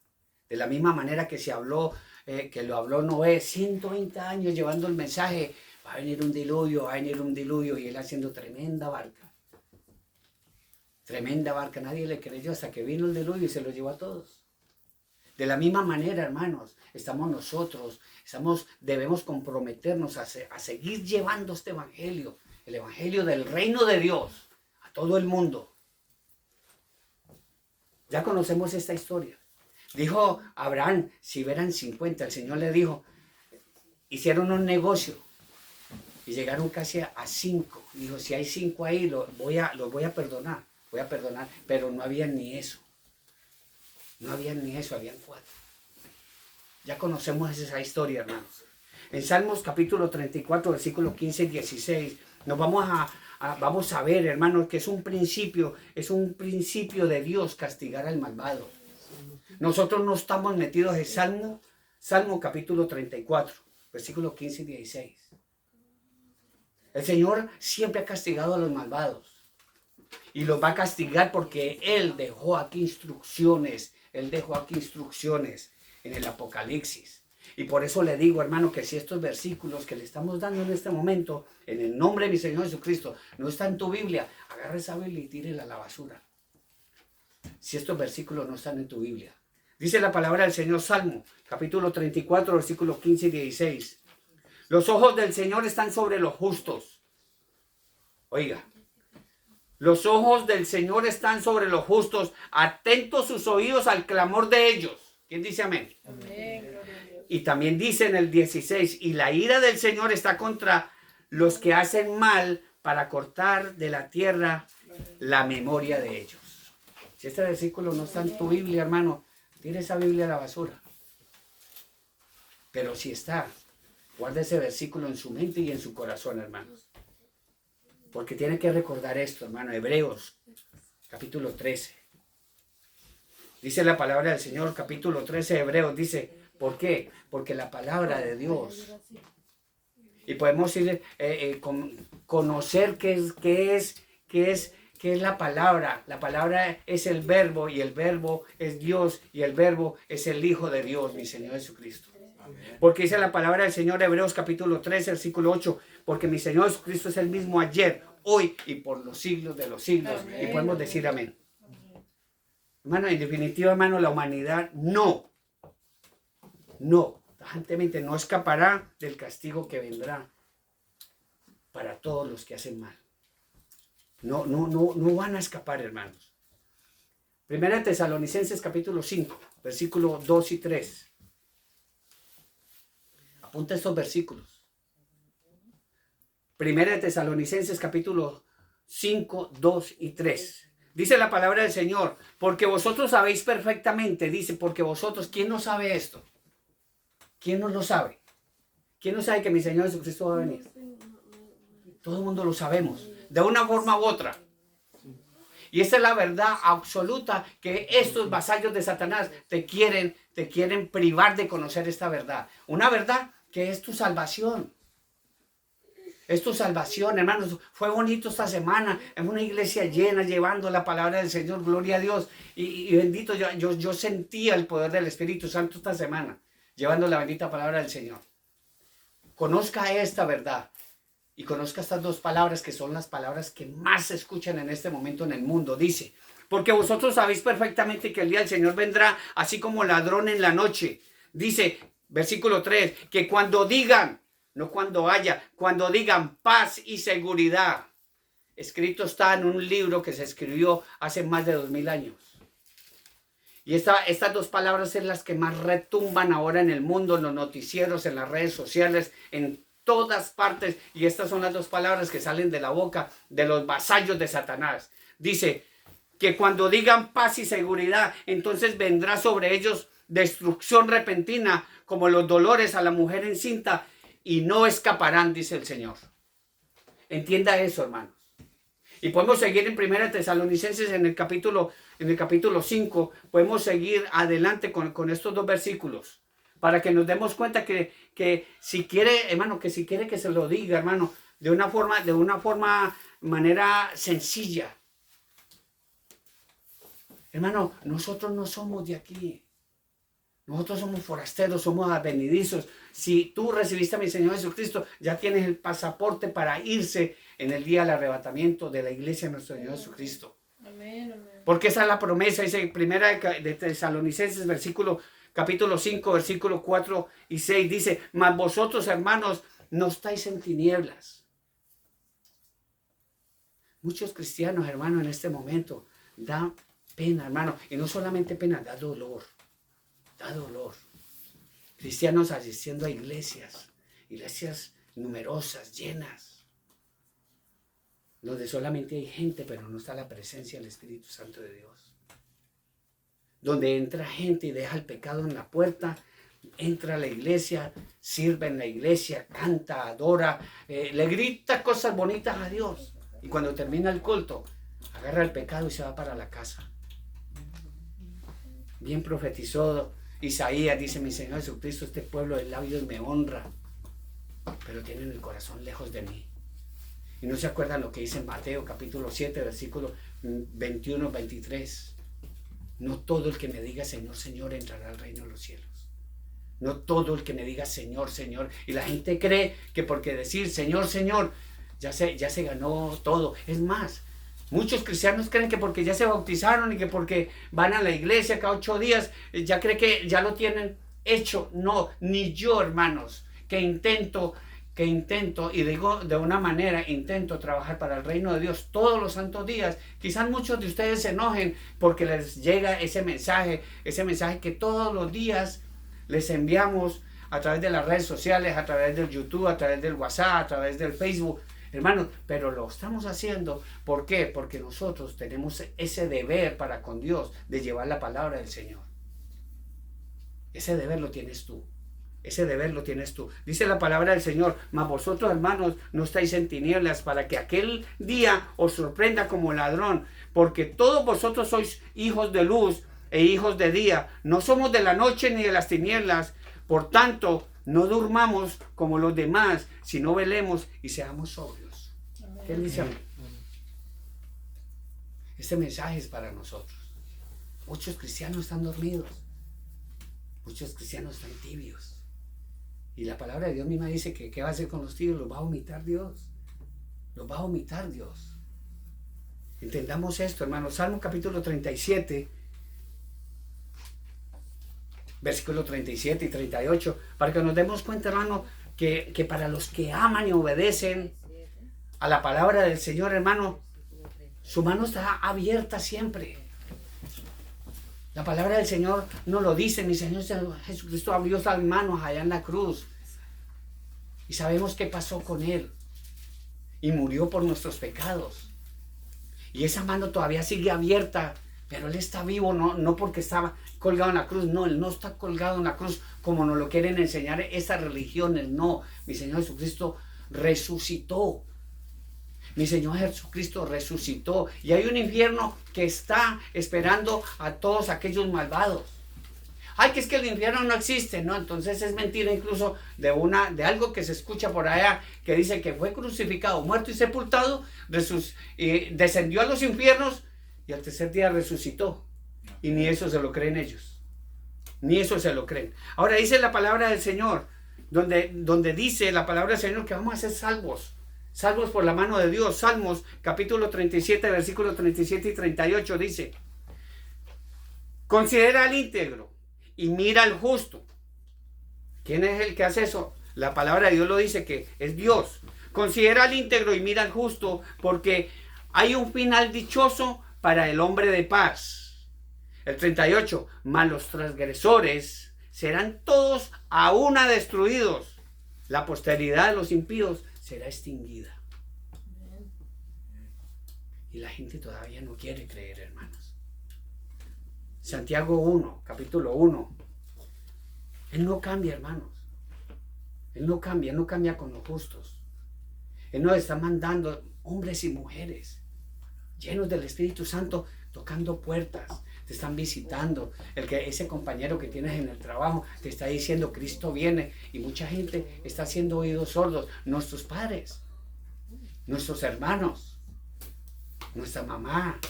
De la misma manera que se habló, que lo habló Noé, 120 años llevando el mensaje, va a venir un diluvio, y él haciendo tremenda barca. Tremenda barca, nadie le creyó hasta que vino el diluvio y se lo llevó a todos. De la misma manera, hermanos, estamos nosotros, debemos comprometernos a seguir llevando este evangelio, el evangelio del reino de Dios, a todo el mundo. Ya conocemos esta historia. Dijo Abraham, si eran 50, el Señor le dijo, hicieron un negocio y llegaron casi a 5. Dijo, si hay 5 ahí, los voy a perdonar. Pero no había ni eso. Habían 4. Ya conocemos esa historia, hermanos. En Salmos capítulo 34, versículos 15 y 16, nos vamos a ver, hermanos, que es un principio de Dios castigar al malvado. Nosotros no estamos metidos en Salmo capítulo 34, versículos 15 y 16. El Señor siempre ha castigado a los malvados. Y los va a castigar porque Él dejó aquí instrucciones. en el Apocalipsis. Y por eso le digo, hermano, que si estos versículos que le estamos dando en este momento, en el nombre de mi Señor Jesucristo, no está en tu Biblia, agarra esa Biblia y tírela a la basura. Si estos versículos no están en tu Biblia. Dice la palabra del Señor, Salmo, capítulo 34, versículos 15 y 16. Los ojos del Señor están sobre los justos. Oiga. Los ojos del Señor están sobre los justos, atentos sus oídos al clamor de ellos. ¿Quién dice amén? Amén. Y también dice en el 16, y la ira del Señor está contra los que hacen mal para cortar de la tierra la memoria de ellos. Si este versículo no está en tu Biblia, hermano, tira esa Biblia a la basura. Pero si está, guarda ese versículo en su mente y en su corazón, hermanos. Porque tiene que recordar esto, hermano. Hebreos, capítulo 13. Dice la palabra del Señor, capítulo 13 de Hebreos, dice, ¿por qué? Porque la palabra de Dios. Y podemos ir conocer qué es la palabra. La palabra es el verbo, y el verbo es Dios, y el verbo es el Hijo de Dios, mi Señor Jesucristo. Porque dice la palabra del Señor, Hebreos capítulo 13, versículo 8, porque mi Señor Jesucristo es el mismo ayer, hoy y por los siglos de los siglos. Amén. Y podemos decir amén. Hermano, en definitiva, hermano, la humanidad tajantemente no escapará del castigo que vendrá para todos los que hacen mal. No van a escapar, hermanos. Primera de Tesalonicenses capítulo 5, versículos 2 y 3. Apunta estos versículos. Primera de Tesalonicenses capítulo 5, 2 y 3. Dice la palabra del Señor, porque vosotros sabéis perfectamente, dice, porque vosotros, ¿quién no sabe esto? ¿Quién no lo sabe? ¿Quién no sabe que mi Señor Jesucristo va a venir? Todo el mundo lo sabemos, de una forma u otra. Y esa es la verdad absoluta, que estos vasallos de Satanás te quieren privar de conocer esta verdad. Una verdad que es tu salvación. Es tu salvación, hermanos. Fue bonito esta semana en una iglesia llena, llevando la palabra del Señor, gloria a Dios. Y bendito, yo sentía el poder del Espíritu Santo esta semana, llevando la bendita palabra del Señor. Conozca esta verdad y conozca estas dos palabras, que son las palabras que más se escuchan en este momento en el mundo. Dice, porque vosotros sabéis perfectamente que el día del Señor vendrá así como ladrón en la noche. Dice, versículo 3, que cuando digan, no cuando haya, cuando digan paz y seguridad. Escrito está en un libro que se escribió hace más de 2000 años. Y estas dos palabras son las que más retumban ahora en el mundo, en los noticieros, en las redes sociales, en todas partes. Y estas son las dos palabras que salen de la boca de los vasallos de Satanás. Dice que cuando digan paz y seguridad, entonces vendrá sobre ellos destrucción repentina, como los dolores a la mujer encinta, y no escaparán, dice el Señor. Entienda eso, hermanos. Y podemos seguir en 1 Tesalonicenses en el capítulo 5, podemos seguir adelante con estos dos versículos, para que nos demos cuenta que si quiere, hermano, que si quiere que se lo diga, hermano, de una manera sencilla. Hermano, nosotros no somos de aquí. Nosotros somos forasteros, somos advenedizos. Si tú recibiste a mi Señor Jesucristo, ya tienes el pasaporte para irse en el día del arrebatamiento de la iglesia de nuestro Señor Jesucristo. Amén, amén. Porque esa es la promesa, dice primera de Tesalonicenses, capítulo 5, versículos 4 y 6, dice, mas vosotros, hermanos, no estáis en tinieblas. Muchos cristianos, hermano, en este momento, da pena, hermano, y no solamente pena, da dolor. Da dolor. Cristianos asistiendo a iglesias numerosas, llenas, donde solamente hay gente, pero no está la presencia del Espíritu Santo de Dios. Donde entra gente y deja el pecado en la puerta, entra a la iglesia, sirve en la iglesia, canta, adora, le grita cosas bonitas a Dios. Y cuando termina el culto, agarra el pecado y se va para la casa. Bien profetizó Isaías, dice, mi Señor Jesucristo, este pueblo de labios me honra, pero tienen el corazón lejos de mí. Y no se acuerdan lo que dice en Mateo capítulo 7, versículos 21, 23. No todo el que me diga Señor, Señor entrará al reino de los cielos. No todo el que me diga Señor, Señor. Y la gente cree que porque decir Señor, Señor, ya se ganó todo. Es más, muchos cristianos creen que porque ya se bautizaron y que porque van a la iglesia cada 8 días, ya creen que ya lo tienen hecho. No, ni yo, hermanos, que intento, y digo de una manera, intento trabajar para el reino de Dios todos los santos días. Quizás muchos de ustedes se enojen porque les llega ese mensaje que todos los días les enviamos a través de las redes sociales, a través del YouTube, a través del WhatsApp, a través del Facebook. Hermanos, pero lo estamos haciendo, ¿por qué? Porque nosotros tenemos ese deber para con Dios de llevar la palabra del Señor. Ese deber lo tienes tú. Ese deber lo tienes tú. Dice la palabra del Señor, mas vosotros, hermanos, no estáis en tinieblas para que aquel día os sorprenda como ladrón, porque todos vosotros sois hijos de luz e hijos de día. No somos de la noche ni de las tinieblas. Por tanto, no durmamos como los demás, sino velemos y seamos sobrios. ¿Qué dice? Este mensaje es para nosotros. Muchos cristianos están dormidos. Muchos cristianos están tibios. Y la palabra de Dios misma dice que ¿qué va a hacer con los tibios? Los va a vomitar Dios. Los va a vomitar Dios. Entendamos esto, hermanos. Salmo capítulo 37, versículos 37 y 38, para que nos demos cuenta, hermano, que para los que aman y obedecen a la palabra del Señor, hermano, su mano está abierta siempre. La palabra del Señor no lo dice. Mi Señor Jesucristo abrió sus manos allá en la cruz. Y sabemos qué pasó con Él. Y murió por nuestros pecados. Y esa mano todavía sigue abierta. Pero Él está vivo, no porque estaba colgado en la cruz. No, Él no está colgado en la cruz como nos lo quieren enseñar esas religiones. No, mi Señor Jesucristo resucitó. Mi Señor Jesucristo resucitó. Y hay un infierno que está esperando a todos aquellos malvados. Ay, que es que el infierno no existe, ¿no? Entonces es mentira incluso de algo que se escucha por allá, que dice que fue crucificado, muerto y sepultado, descendió a los infiernos y al tercer día resucitó. Y ni eso se lo creen ellos. Ni eso se lo creen. Ahora dice la palabra del Señor, donde dice la palabra del Señor que vamos a ser salvos. Salvos por la mano de Dios. Salmos capítulo 37, versículos 37 y 38 dice: considera al íntegro y mira al justo. ¿Quién es el que hace eso? La palabra de Dios lo dice, que es Dios. Considera al íntegro y mira al justo, porque hay un final dichoso para el hombre de paz. El 38, mas los transgresores serán todos a una destruidos. La posteridad de los impíos será extinguida. Y la gente todavía no quiere creer, hermanos. Santiago 1, capítulo 1. Él no cambia, hermanos. Él no cambia con los justos. Él nos está mandando hombres y mujeres llenos del Espíritu Santo, tocando puertas. Te están visitando. Ese compañero que tienes en el trabajo te está diciendo Cristo viene, y mucha gente está haciendo oídos sordos. Nuestros padres, nuestros hermanos, nuestra mamá,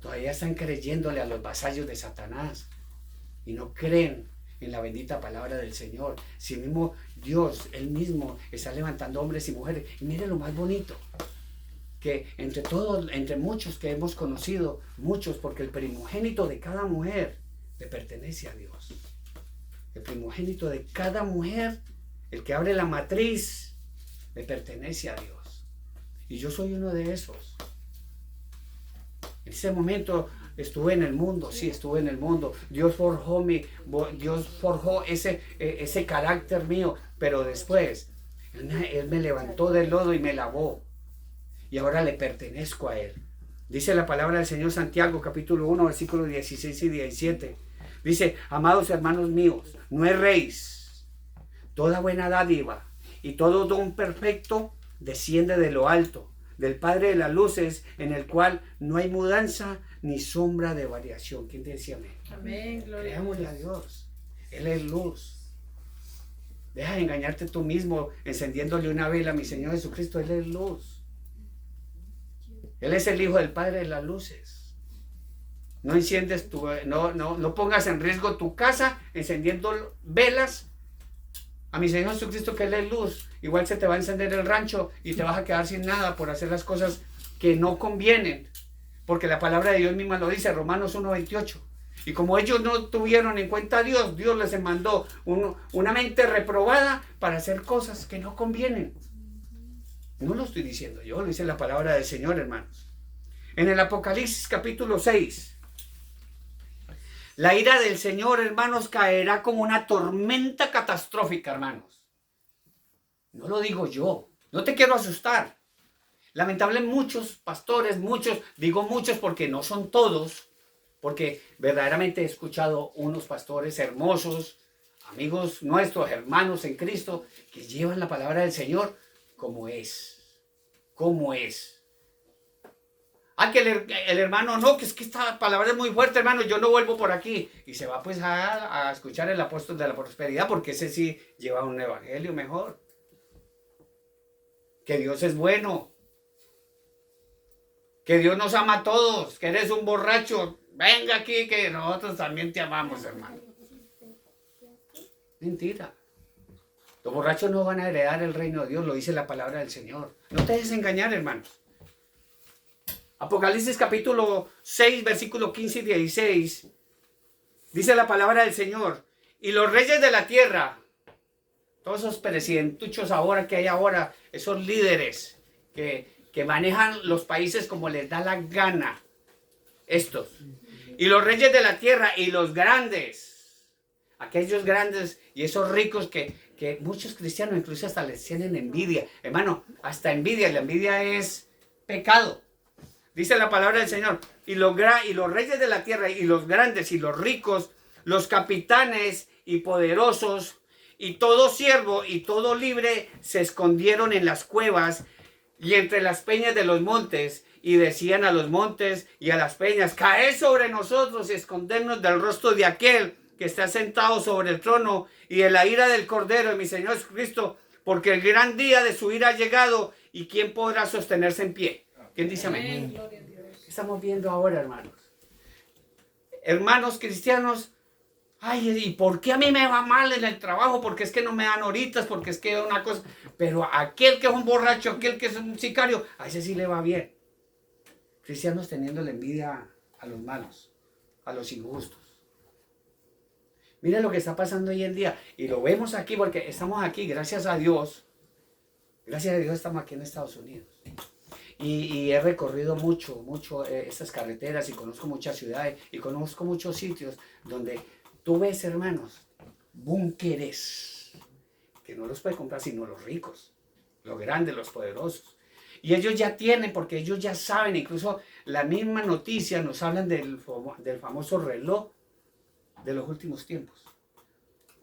todavía están creyéndole a los vasallos de Satanás y no creen en la bendita palabra del Señor. Si mismo Dios, Él mismo, está levantando hombres y mujeres. Y mire lo más bonito, que entre todos, entre muchos que hemos conocido, muchos, porque el primogénito de cada mujer le pertenece a Dios. El primogénito de cada mujer, el que abre la matriz, le pertenece a Dios. Y yo soy uno de esos. En ese momento estuve en el mundo, sí, estuve en el mundo. Dios forjó ese carácter mío, pero después Él me levantó del lodo y me lavó. Y ahora le pertenezco a Él. Dice la palabra del Señor, Santiago capítulo 1, versículos 16 y 17. Dice: amados hermanos míos, no erréis. Toda buena dádiva y todo don perfecto desciende de lo alto, del Padre de las luces, en el cual no hay mudanza ni sombra de variación. ¿Quién te decía amén? Amén, gloria. Creámosle a Dios. Él es luz. Deja de engañarte tú mismo encendiéndole una vela a mi Señor Jesucristo. Él es luz. Él es el Hijo del Padre de las luces. No enciendes no pongas en riesgo tu casa encendiendo velas a mi Señor Jesucristo, que Él es luz. Igual se te va a encender el rancho y te vas a quedar sin nada por hacer las cosas que no convienen. Porque la palabra de Dios misma lo dice, Romanos 1:28. Y como ellos no tuvieron en cuenta a Dios, Dios les mandó una mente reprobada para hacer cosas que no convienen. No lo estoy diciendo yo, lo dice la palabra del Señor, hermanos. En el Apocalipsis capítulo 6, la ira del Señor, hermanos, caerá como una tormenta catastrófica, hermanos. No lo digo yo, no te quiero asustar. Lamentablemente muchos pastores, digo muchos porque no son todos, porque verdaderamente he escuchado unos pastores hermosos, amigos nuestros, hermanos en Cristo, que llevan la palabra del Señor como es. Como es. Que el hermano, no, que es que esta palabra es muy fuerte, hermano, yo no vuelvo por aquí. Y se va pues a escuchar el apóstol de la prosperidad, porque ese sí lleva un evangelio mejor. Que Dios es bueno. Que Dios nos ama a todos. Que eres un borracho. Venga aquí, que nosotros también te amamos, hermano. Mentira. Los borrachos no van a heredar el reino de Dios, lo dice la palabra del Señor. No te dejes engañar, hermanos. Apocalipsis capítulo 6, versículo 15 y 16. Dice la palabra del Señor. Y los reyes de la tierra, todos esos presidentuchos ahora que hay ahora, esos líderes que manejan los países como les da la gana, estos. Y los reyes de la tierra y los grandes, aquellos grandes y esos ricos que muchos cristianos incluso hasta les tienen envidia. Hermano, hasta envidia, la envidia es pecado. Dice la palabra del Señor, y los reyes de la tierra, y los grandes, y los ricos, los capitanes y poderosos, y todo siervo y todo libre, se escondieron en las cuevas y entre las peñas de los montes, y decían a los montes y a las peñas, caed sobre nosotros y escondernos del rostro de aquel que está sentado sobre el trono, y de la ira del Cordero de mi Señor Jesucristo, porque el gran día de su ira ha llegado, y ¿quién podrá sostenerse en pie? ¿Quién dice amén? ¿Qué estamos viendo ahora, hermanos? Hermanos cristianos, ay, ¿y por qué a mí me va mal en el trabajo? Porque es que no me dan horitas, porque es que una cosa. Pero aquel que es un borracho, aquel que es un sicario, a ese sí le va bien. Cristianos teniendo la envidia a los malos, a los injustos. Mira lo que está pasando hoy en día. Y lo vemos aquí porque estamos aquí, gracias a Dios. Gracias a Dios estamos aquí en Estados Unidos. Y he recorrido mucho estas carreteras y conozco muchas ciudades y conozco muchos sitios donde tú ves, hermanos, búnkeres que no los puede comprar sino los ricos, los grandes, los poderosos. Y ellos ya tienen, porque ellos ya saben, incluso la misma noticia nos hablan del famoso reloj de los últimos tiempos.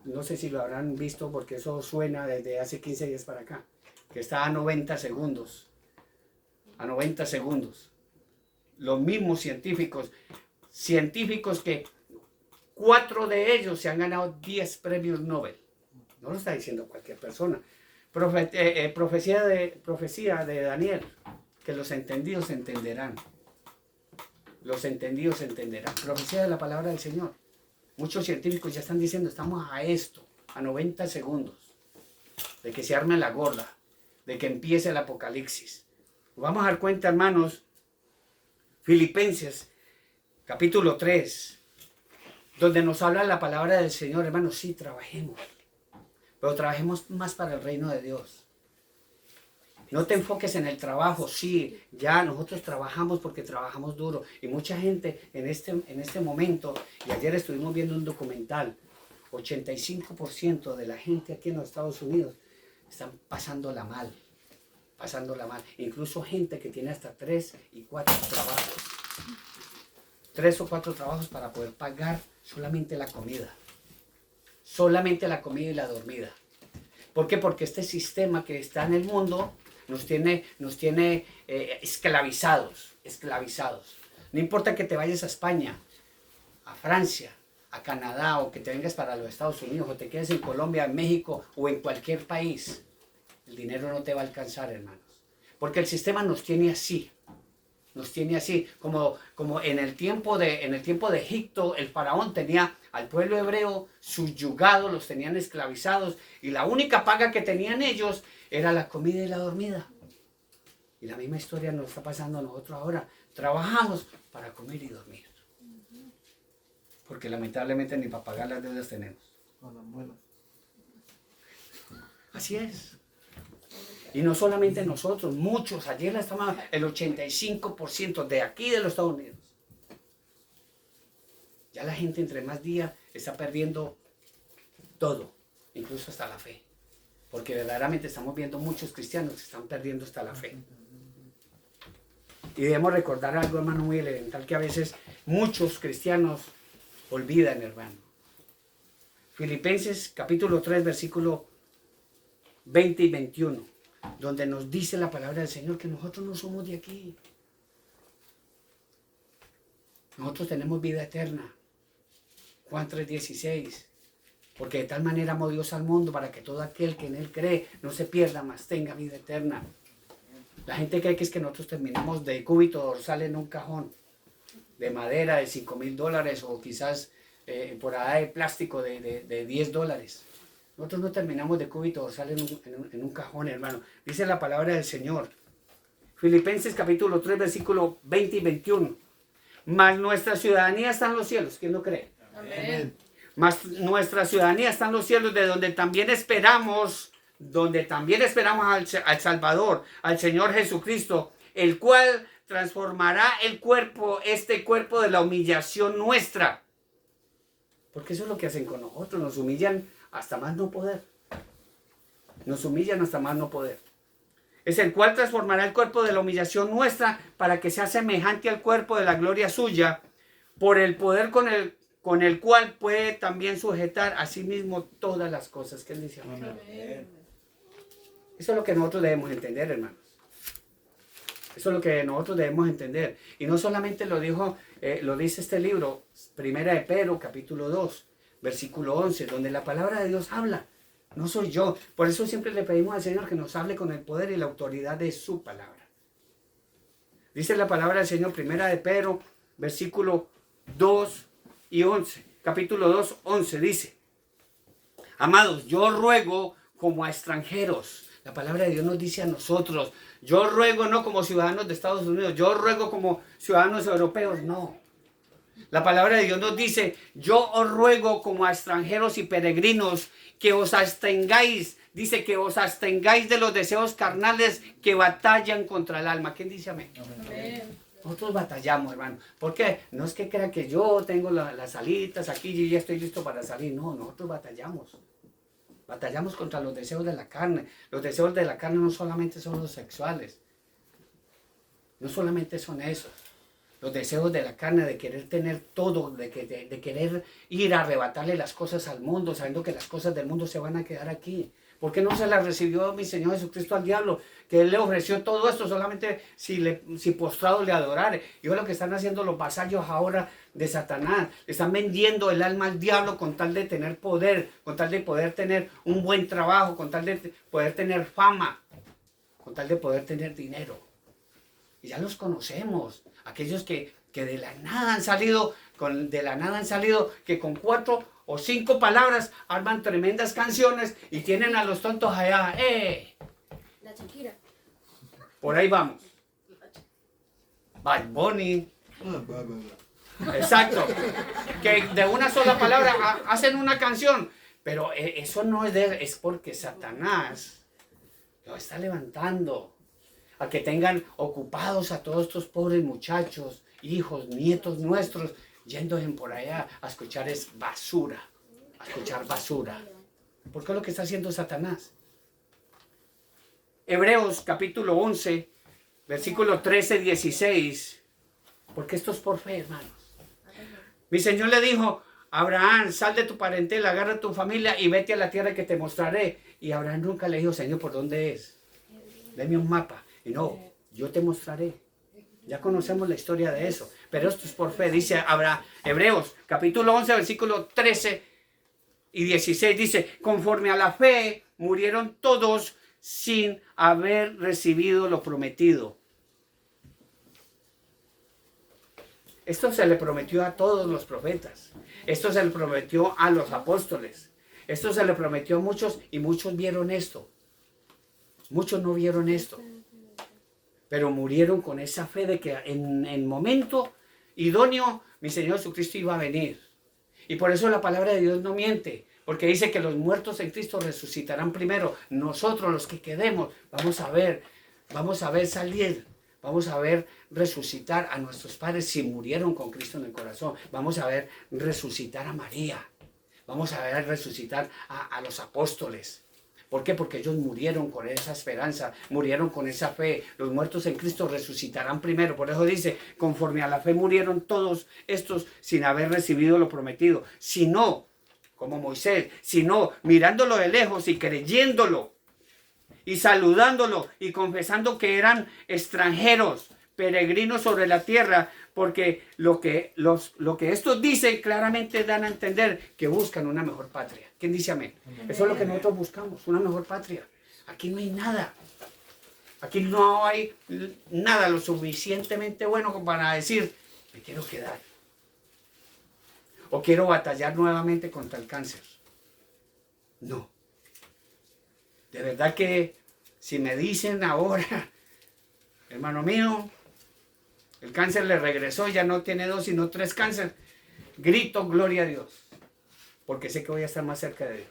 No sé si lo habrán visto porque eso suena desde hace 15 días para acá, que está a 90 segundos. A 90 segundos. Los mismos científicos que 4 de ellos se han ganado 10 premios Nobel. No lo está diciendo cualquier persona. Profecía de Daniel, que los entendidos entenderán. Los entendidos entenderán. Profecía de la palabra del Señor. Muchos científicos ya están diciendo, estamos a esto, a 90 segundos, de que se arme la gorda, de que empiece el apocalipsis. Vamos a dar cuenta, hermanos, Filipenses, capítulo 3, donde nos habla la palabra del Señor. Hermanos, sí, trabajemos, pero trabajemos más para el reino de Dios. No te enfoques en el trabajo, sí, ya nosotros trabajamos porque trabajamos duro. Y mucha gente en este momento, y ayer estuvimos viendo un documental, 85% de la gente aquí en los Estados Unidos están pasándola mal. Incluso gente que tiene hasta 3 y 4 trabajos. 3 o 4 trabajos para poder pagar solamente la comida. Solamente la comida y la dormida. ¿Por qué? Porque este sistema que está en el mundo nos tiene esclavizados. No importa que te vayas a España, a Francia, a Canadá, o que te vengas para los Estados Unidos, o te quedes en Colombia, en México, o en cualquier país. El dinero no te va a alcanzar, hermanos. Porque el sistema nos tiene así. Como en el tiempo de Egipto, el faraón tenía al pueblo hebreo subyugado, los tenían esclavizados, y la única paga que tenían ellos era la comida y la dormida. Y la misma historia nos está pasando a nosotros ahora. Trabajamos para comer y dormir. Porque lamentablemente ni para pagar las deudas tenemos. Así es. Y no solamente nosotros, muchos. Ayer estamos el 85% de aquí de los Estados Unidos. Ya la gente entre más días está perdiendo todo, incluso hasta la fe. Porque verdaderamente estamos viendo muchos cristianos que están perdiendo hasta la fe. Y debemos recordar algo, hermano, muy elemental, que a veces muchos cristianos olvidan, hermano. Filipenses capítulo 3, versículo 20 y 21, donde nos dice la palabra del Señor que nosotros no somos de aquí. Nosotros tenemos vida eterna. Juan 3:16. Porque de tal manera amó Dios al mundo para que todo aquel que en él cree no se pierda, mas tenga vida eterna. La gente cree que es que nosotros terminamos de cúbito dorsal en un cajón de madera de $5,000 o quizás por ahí de plástico de $10. Nosotros no terminamos de cúbito dorsal en un cajón, hermano. Dice la palabra del Señor. Filipenses capítulo 3, versículo 20 y 21. Mas nuestra ciudadanía está en los cielos. ¿Quién lo cree? Amén. Mas nuestra ciudadanía está en los cielos, de donde también esperamos al Salvador, al Señor Jesucristo, el cual transformará este cuerpo de la humillación nuestra. Porque eso es lo que hacen con nosotros, nos humillan hasta más no poder. Nos humillan hasta más no poder. Es el cual transformará el cuerpo de la humillación nuestra para que sea semejante al cuerpo de la gloria suya, por el poder con el cual puede también sujetar a sí mismo todas las cosas. ¿Qué dice? Amén. Eso es lo que nosotros debemos entender, hermanos. Eso es lo que nosotros debemos entender. Y no solamente lo dice este libro, Primera de Pedro, capítulo 2, versículo 11, donde la palabra de Dios habla. No soy yo. Por eso siempre le pedimos al Señor que nos hable con el poder y la autoridad de su palabra. Dice la palabra del Señor, Primera de Pedro, versículo 2 y 11. Capítulo 2, 11 dice: Amados, yo ruego como a extranjeros. La palabra de Dios nos dice a nosotros. Yo ruego no como ciudadanos de Estados Unidos. Yo ruego como ciudadanos europeos. No. La palabra de Dios nos dice: yo os ruego como a extranjeros y peregrinos que os abstengáis. Dice que os abstengáis de los deseos carnales que batallan contra el alma. ¿Quién dice amén? Amén. Nosotros batallamos, hermano. ¿Por qué? No es que crean que yo tengo las alitas aquí y ya estoy listo para salir. No, nosotros batallamos. Batallamos contra los deseos de la carne. Los deseos de la carne no solamente son los sexuales. No solamente son esos. Los deseos de la carne, de querer tener todo, de querer ir a arrebatarle las cosas al mundo, sabiendo que las cosas del mundo se van a quedar aquí. ¿Por qué no se las recibió mi Señor Jesucristo al diablo? Que Él le ofreció todo esto solamente si postrado le adorare. Y es lo que están haciendo los vasallos ahora de Satanás. Le están vendiendo el alma al diablo con tal de tener poder, con tal de poder tener un buen trabajo, con tal de poder tener fama, con tal de poder tener dinero. Y ya los conocemos. Aquellos que de la nada han salido, que con 4 o 5 palabras arman tremendas canciones y tienen a los tontos allá. La Shakira. Por ahí vamos. Bad Bunny. Exacto. Que de una sola palabra hacen una canción. Pero eso no es porque Satanás lo está levantando. A que tengan ocupados a todos estos pobres muchachos, hijos, nietos nuestros, yendo por allá a escuchar basura. A escuchar basura. ¿Por qué es lo que está haciendo Satanás? Hebreos capítulo 11, versículo 13, 16. Porque esto es por fe, hermanos. Mi Señor le dijo: Abraham, sal de tu parentela, agarra a tu familia y vete a la tierra que te mostraré. Y Abraham nunca le dijo: Señor, ¿por dónde es? Deme un mapa. Y no, yo te mostraré. Ya conocemos la historia de eso. Pero esto es por fe. Dice Hebreos capítulo 11, versículo 13 y 16. Dice: conforme a la fe murieron todos sin haber recibido lo prometido. Esto se le prometió a todos los profetas. Esto se le prometió a los apóstoles. Esto se le prometió a muchos y muchos vieron esto. Muchos no vieron esto. Pero murieron con esa fe de que en el momento idóneo mi Señor Jesucristo iba a venir. Y por eso la palabra de Dios no miente. Porque dice que los muertos en Cristo resucitarán primero. Nosotros los que quedemos vamos a ver salir. Vamos a ver resucitar a nuestros padres si murieron con Cristo en el corazón. Vamos a ver resucitar a María. Vamos a ver resucitar a los apóstoles. ¿Por qué? Porque ellos murieron con esa esperanza, murieron con esa fe. Los muertos en Cristo resucitarán primero. Por eso dice: conforme a la fe murieron todos estos sin haber recibido lo prometido. Sino como Moisés, sino mirándolo de lejos y creyéndolo y saludándolo y confesando que eran extranjeros, peregrinos sobre la tierra, porque lo que estos dicen claramente dan a entender que buscan una mejor patria. ¿Quién dice amén? Eso es lo que nosotros buscamos, una mejor patria. Aquí no hay nada. Aquí no hay nada lo suficientemente bueno como para decir, me quiero quedar. O quiero batallar nuevamente contra el cáncer. No. De verdad que si me dicen ahora, hermano mío, el cáncer le regresó, ya no tiene 2 sino 3 cánceres, grito gloria a Dios, porque sé que voy a estar más cerca de Dios.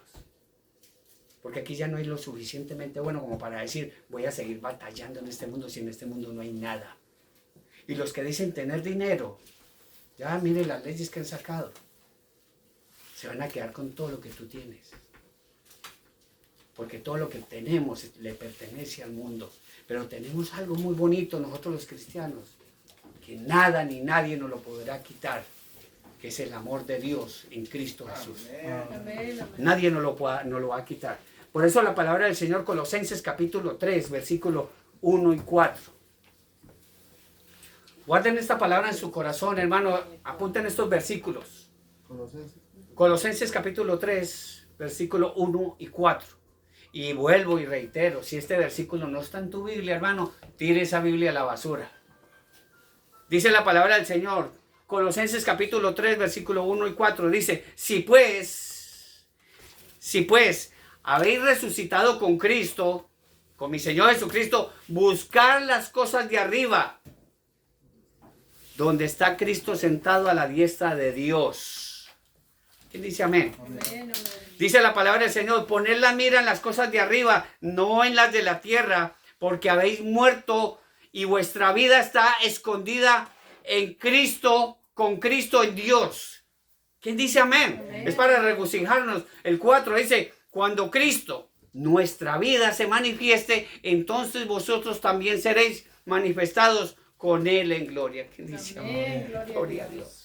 Porque aquí ya no hay lo suficientemente bueno como para decir, voy a seguir batallando en este mundo si en este mundo no hay nada. Y los que dicen tener dinero, ya mire las leyes que han sacado, se van a quedar con todo lo que tú tienes. Porque todo lo que tenemos le pertenece al mundo. Pero tenemos algo muy bonito nosotros los cristianos, que nada ni nadie nos lo podrá quitar, que es el amor de Dios en Cristo Jesús. Amén. Nadie nos lo va a quitar. Por eso la palabra del Señor, Colosenses capítulo 3, versículo 1 y 4. Guarden esta palabra en su corazón, hermano. Apunten estos versículos. Colosenses capítulo 3, versículo 1 y 4. Y vuelvo y reitero, si este versículo no está en tu Biblia, hermano, tire esa Biblia a la basura. Dice la palabra del Señor, Colosenses capítulo 3, versículo 1 y 4, dice, si pues habéis resucitado con Cristo, con mi Señor Jesucristo, buscar las cosas de arriba, donde está Cristo sentado a la diestra de Dios. ¿Quién dice amén? Amén. Dice la palabra del Señor, poned la mira en las cosas de arriba, no en las de la tierra, porque habéis muerto y vuestra vida está escondida en Cristo, con Cristo en Dios. ¿Quién dice amén? Amén. Es para regocijarnos. El 4 dice, cuando Cristo, nuestra vida, se manifieste, entonces vosotros también seréis manifestados con Él en gloria. ¿Quién dice amén? Amén. Gloria a Dios.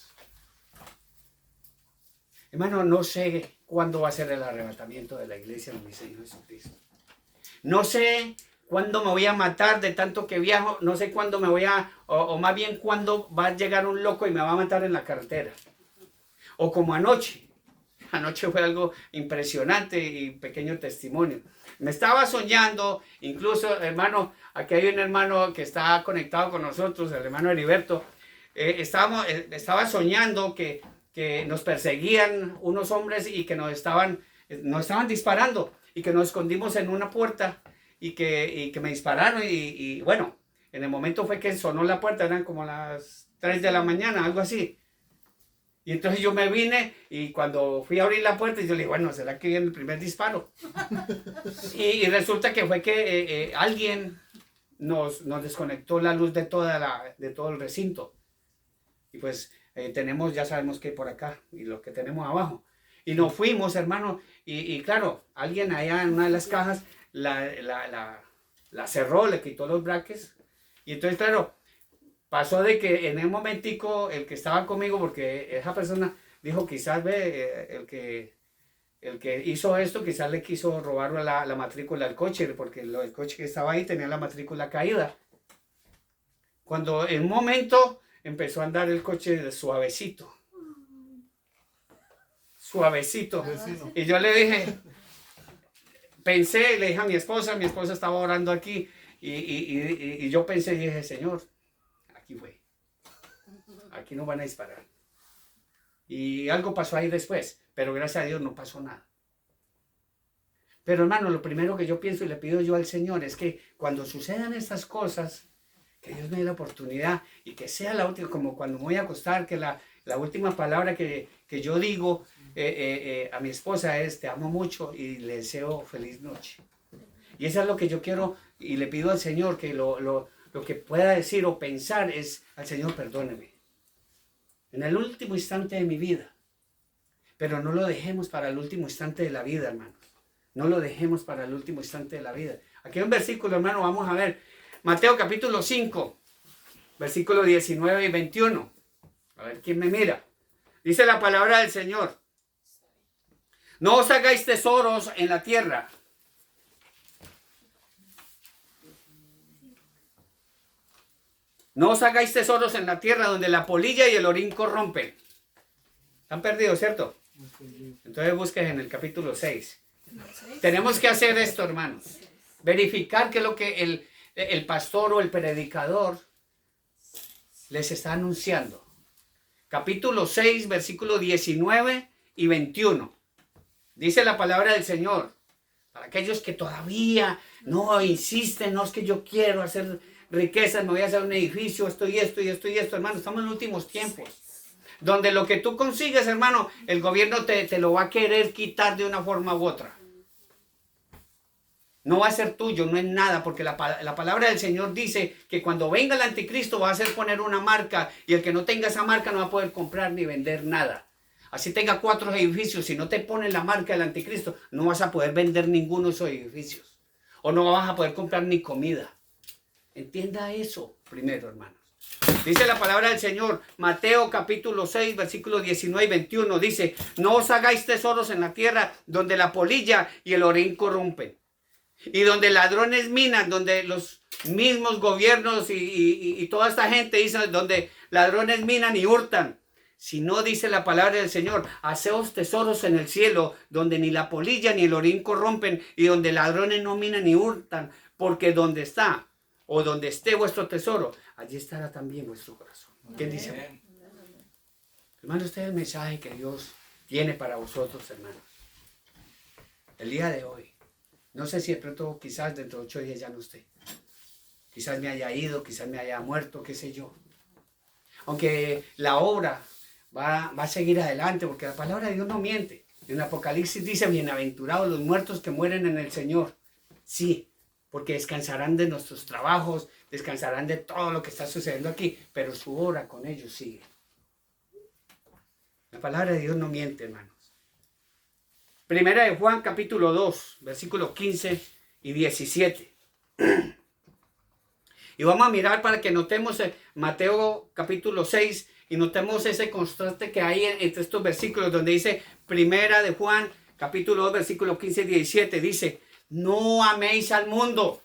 Hermano, no sé cuándo va a ser el arrebatamiento de la iglesia de mi Señor Jesucristo. No sé cuándo me voy a matar de tanto que viajo. No sé cuándo me voy o más bien cuándo va a llegar un loco y me va a matar en la carretera. O como anoche. Anoche fue algo impresionante y pequeño testimonio. Me estaba soñando, incluso, hermano, aquí hay un hermano que está conectado con nosotros, el hermano Heriberto. Estaba soñando que nos perseguían unos hombres y que nos estaban disparando y que nos escondimos en una puerta y que me dispararon y bueno, en el momento fue que sonó la puerta, eran como las 3 de la mañana, algo así. Y entonces yo me vine y cuando fui a abrir la puerta, yo le dije, bueno, ¿será que viene el primer disparo? y resulta que fue que alguien nos desconectó la luz de todo el recinto. Y pues tenemos, ya sabemos que por acá y lo que tenemos abajo. Y nos fuimos, hermano, y claro, alguien allá en una de las cajas la cerró, le quitó los braques. Y entonces, claro, pasó de que en un momentico el que estaba conmigo, porque esa persona dijo, quizás el que hizo esto, quizás le quiso robar la matrícula al coche, porque el coche que estaba ahí tenía la matrícula caída. Cuando en un momento empezó a andar el coche suavecito. Suavecito. Y yo le dije, le dije a mi esposa estaba orando aquí, y yo pensé y dije, Señor, aquí fue. Aquí no van a disparar. Y algo pasó ahí después, pero gracias a Dios no pasó nada. Pero hermano, lo primero que yo pienso y le pido yo al Señor es que cuando sucedan estas cosas, que Dios me dé la oportunidad y que sea la última, como cuando me voy a acostar, que la última palabra que yo digo a mi esposa es, te amo mucho y le deseo feliz noche. Y eso es lo que yo quiero y le pido al Señor, que lo que pueda decir o pensar es, al Señor, perdóneme. En el último instante de mi vida. Pero no lo dejemos para el último instante de la vida, hermanos. No lo dejemos para el último instante de la vida. Aquí hay un versículo, hermano, vamos a ver. Mateo capítulo 5, versículos 19 y 21. A ver quién me mira. Dice la palabra del Señor. No os hagáis tesoros en la tierra. No os hagáis tesoros en la tierra donde la polilla y el orín corrompen. Están perdidos, ¿cierto? Entonces busquen en el capítulo 6. Tenemos que hacer esto, hermanos. Verificar qué es lo que el pastor o el predicador les está anunciando. Capítulo 6, versículos 19 y 21. Dice la palabra del Señor. Para aquellos que todavía no insisten, no es que yo quiero hacer riquezas, me voy a hacer un edificio, esto y esto, hermano. Estamos en los últimos tiempos. Donde lo que tú consigues, hermano, el gobierno te lo va a querer quitar de una forma u otra. No va a ser tuyo, no es nada, porque la palabra del Señor dice que cuando venga el anticristo va a hacer poner una marca y el que no tenga esa marca no va a poder comprar ni vender nada. Así tenga 4 edificios, si no te ponen la marca del anticristo, no vas a poder vender ninguno de esos edificios. O no vas a poder comprar ni comida. Entienda eso primero, hermanos. Dice la palabra del Señor, Mateo capítulo 6, versículos 19 y 21, dice, no os hagáis tesoros en la tierra donde la polilla y el orín corrompen, y donde ladrones minan, donde los mismos gobiernos y toda esta gente dice, donde ladrones minan y hurtan. Si no, dice la palabra del Señor, haceos tesoros en el cielo, donde ni la polilla ni el orín corrompen, y donde ladrones no minan ni hurtan, porque donde está, o donde esté vuestro tesoro, allí estará también vuestro corazón. ¿Quién dice amén? Hermano, este es el mensaje que Dios tiene para vosotros, hermanos. El día de hoy. No sé si de pronto, quizás dentro de 8 días ya no esté. Quizás me haya ido, quizás me haya muerto, qué sé yo. Aunque la obra va a seguir adelante, porque la palabra de Dios no miente. En Apocalipsis dice, bienaventurados los muertos que mueren en el Señor. Sí, porque descansarán de nuestros trabajos, descansarán de todo lo que está sucediendo aquí, pero su obra con ellos sigue. La palabra de Dios no miente, hermanos. Primera de Juan, capítulo 2, versículos 15 y 17. Y vamos a mirar para que notemos Mateo capítulo 6 y notemos ese contraste que hay entre estos versículos donde dice, Primera de Juan, capítulo 2, versículos 15 y 17, dice, no améis al mundo,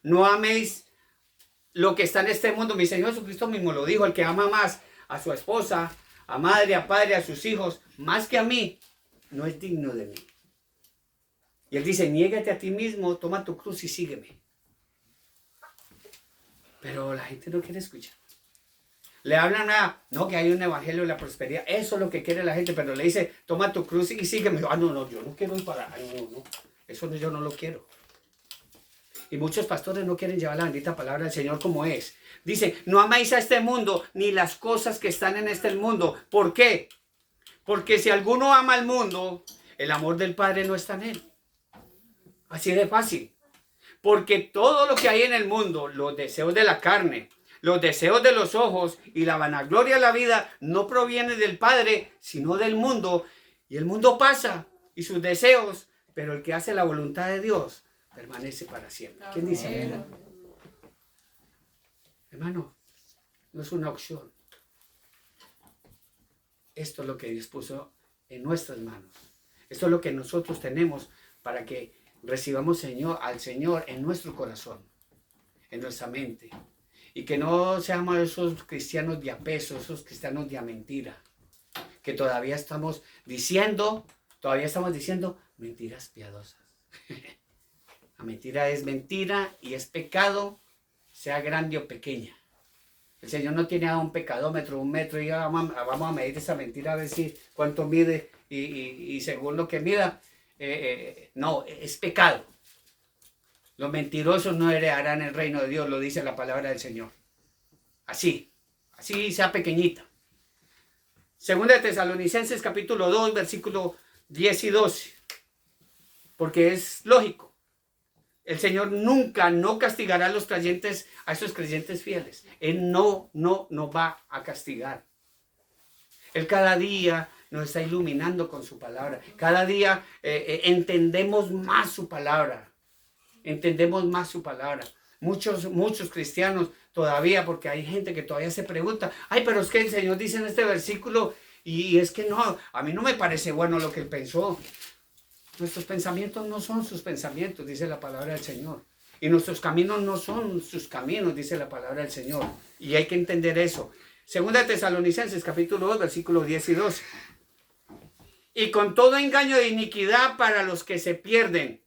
no améis lo que está en este mundo. Mi Señor Jesucristo mismo lo dijo, el que ama más a su esposa, a madre, a padre, a sus hijos, más que a mí, no es digno de mí. Y Él dice, niégate a ti mismo, toma tu cruz y sígueme. Pero la gente no quiere escuchar. Le hablan no, que hay un evangelio de la prosperidad. Eso es lo que quiere la gente, pero le dice, toma tu cruz y sígueme. No, yo no quiero ir para... no. Eso yo no lo quiero. Y muchos pastores no quieren llevar la bendita palabra del Señor como es. Dice, no améis a este mundo ni las cosas que están en este mundo. ¿Por qué? Porque si alguno ama al mundo, el amor del Padre no está en él. Así de fácil. Porque todo lo que hay en el mundo, los deseos de la carne, los deseos de los ojos y la vanagloria de la vida no proviene del Padre, sino del mundo. Y el mundo pasa y sus deseos, pero el que hace la voluntad de Dios permanece para siempre. ¿Quién dice amén? Hermano, no es una opción. Esto es lo que Dios puso en nuestras manos. Esto es lo que nosotros tenemos para que recibamos al Señor en nuestro corazón, en nuestra mente. Y que no seamos esos cristianos de a peso, esos cristianos de a mentira. Que todavía estamos diciendo mentiras piadosas. La mentira es mentira y es pecado, sea grande o pequeña. El Señor no tiene un pecadómetro, un metro, y vamos a medir esa mentira a ver si cuánto mide y según lo que mida. No, es pecado. Los mentirosos no heredarán el reino de Dios, lo dice la palabra del Señor. Así sea pequeñita. Segunda de Tesalonicenses capítulo 2, versículo 10 y 12. Porque es lógico. El Señor nunca no castigará a los creyentes, a esos creyentes fieles. Él no va a castigar. Él cada día nos está iluminando con su palabra. Cada día entendemos más su palabra. Entendemos más su palabra. Muchos cristianos todavía, porque hay gente que todavía se pregunta, pero es que el Señor dice en este versículo Y es que no, a mí no me parece bueno lo que él pensó. Nuestros pensamientos no son sus pensamientos, dice la palabra del Señor. Y nuestros caminos no son sus caminos, dice la palabra del Señor. Y hay que entender eso. Segunda Tesalonicenses, capítulo 2, versículos 10 y 12. Y con todo engaño de iniquidad para los que se pierden,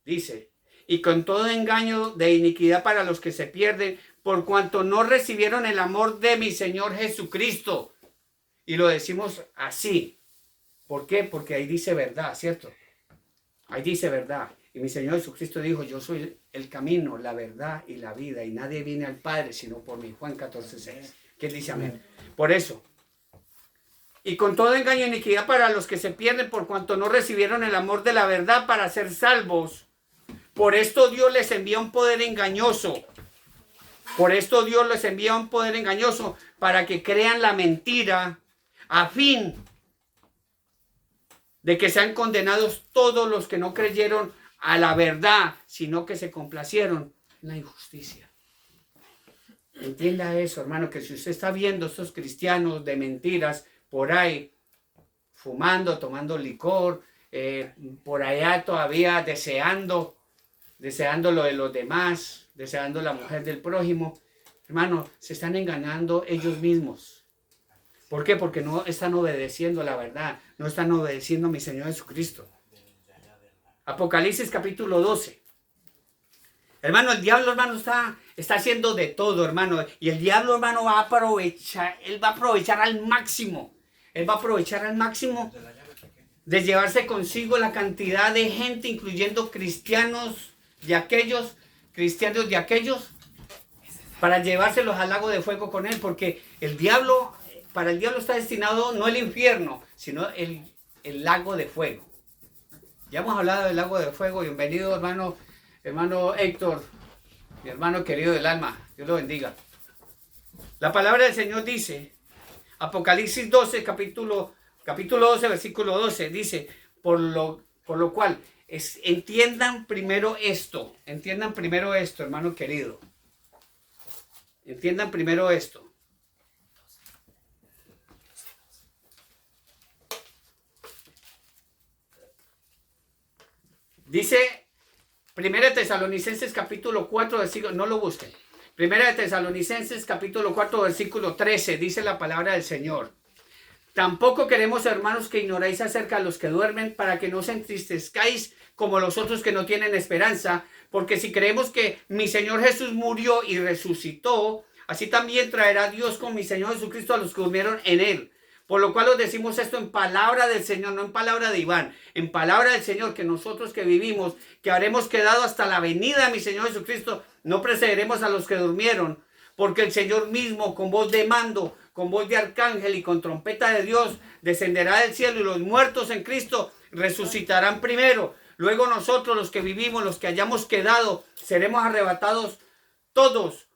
dice. Y con todo engaño de iniquidad para los que se pierden, por cuanto no recibieron el amor de mi Señor Jesucristo. Y lo decimos así. ¿Por qué? Porque ahí dice verdad, ¿cierto? Ahí dice verdad. Y mi Señor Jesucristo dijo, yo soy el camino, la verdad y la vida. Y nadie viene al Padre sino por mí. Juan 14:6. ¿Qué dice amén? Por eso. Y con todo engaño e iniquidad para los que se pierden por cuanto no recibieron el amor de la verdad para ser salvos. Por esto Dios les envía un poder engañoso. Por esto Dios les envía un poder engañoso para que crean la mentira a fin de que sean condenados todos los que no creyeron a la verdad, sino que se complacieron en la injusticia. Entienda eso, hermano, que si usted está viendo estos cristianos de mentiras por ahí, fumando, tomando licor, por allá todavía deseando lo de los demás, deseando la mujer del prójimo, hermano, se están engañando ellos mismos. ¿Por qué? Porque no están obedeciendo la verdad, no están obedeciendo a mi Señor Jesucristo. Apocalipsis capítulo 12. Hermano, el diablo, hermano, está haciendo de todo, hermano. Y el diablo, hermano, va a aprovechar al máximo. Él va a aprovechar al máximo de llevarse consigo la cantidad de gente, incluyendo cristianos de aquellos, para llevárselos al lago de fuego con él. Porque para el diablo está destinado no el infierno, sino el lago de fuego. Ya hemos hablado del lago de fuego. Bienvenido, hermano Héctor, mi hermano querido del alma. Dios lo bendiga. La palabra del Señor dice, Apocalipsis 12, capítulo 12, versículo 12, dice, por lo cual, entiendan primero esto, hermano querido. Entiendan primero esto. Dice 1 Tesalonicenses capítulo 4, versículo, no lo busquen. 1 Tesalonicenses capítulo 4, versículo 13, dice la palabra del Señor. Tampoco queremos, hermanos, que ignoréis acerca de los que duermen, para que no os entristezcáis como los otros que no tienen esperanza, porque si creemos que mi Señor Jesús murió y resucitó, así también traerá Dios con mi Señor Jesucristo a los que durmieron en él. Por lo cual os decimos esto en palabra del Señor, no en palabra de Iván, en palabra del Señor, que nosotros que vivimos, que habremos quedado hasta la venida de mi Señor Jesucristo, no precederemos a los que durmieron, porque el Señor mismo, con voz de mando, con voz de arcángel y con trompeta de Dios, descenderá del cielo, y los muertos en Cristo resucitarán primero. Luego nosotros, los que vivimos, los que hayamos quedado, seremos arrebatados todos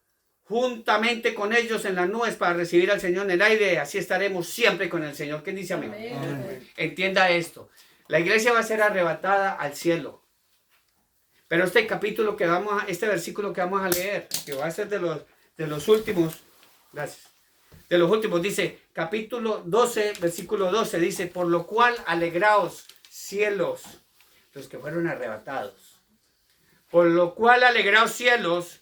juntamente con ellos en las nubes para recibir al Señor en el aire. Así estaremos siempre con el Señor. ¿Quién dice amén? Amén. Entienda esto. La iglesia va a ser arrebatada al cielo. Pero este versículo que vamos a leer, que va a ser de los últimos, gracias, de los últimos, dice, capítulo 12, versículo 12, dice, por lo cual alegraos, cielos, los que fueron arrebatados. Por lo cual alegraos, cielos,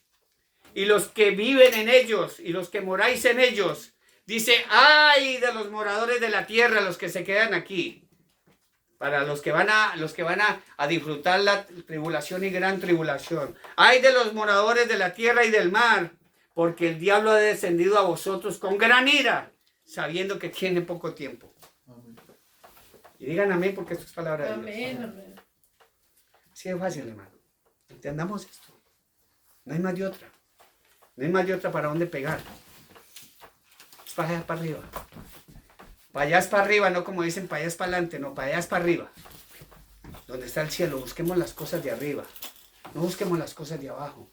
y los que viven en ellos, y los que moráis en ellos. Dice, ay de los moradores de la tierra, los que se quedan aquí. Para los que van a disfrutar la tribulación y gran tribulación. Ay de los moradores de la tierra y del mar, porque el diablo ha descendido a vosotros con gran ira, sabiendo que tiene poco tiempo. Amén. Y digan amén, porque esto es palabra de Dios. Amén. Así es fácil, hermano. Entendamos esto. No hay más de otra. No hay más de otra para dónde pegar. Es para allá para arriba. Para allá es para arriba, no como dicen, para allá es para adelante, no, para allá es para arriba. Donde está el cielo, busquemos las cosas de arriba. No busquemos las cosas de abajo.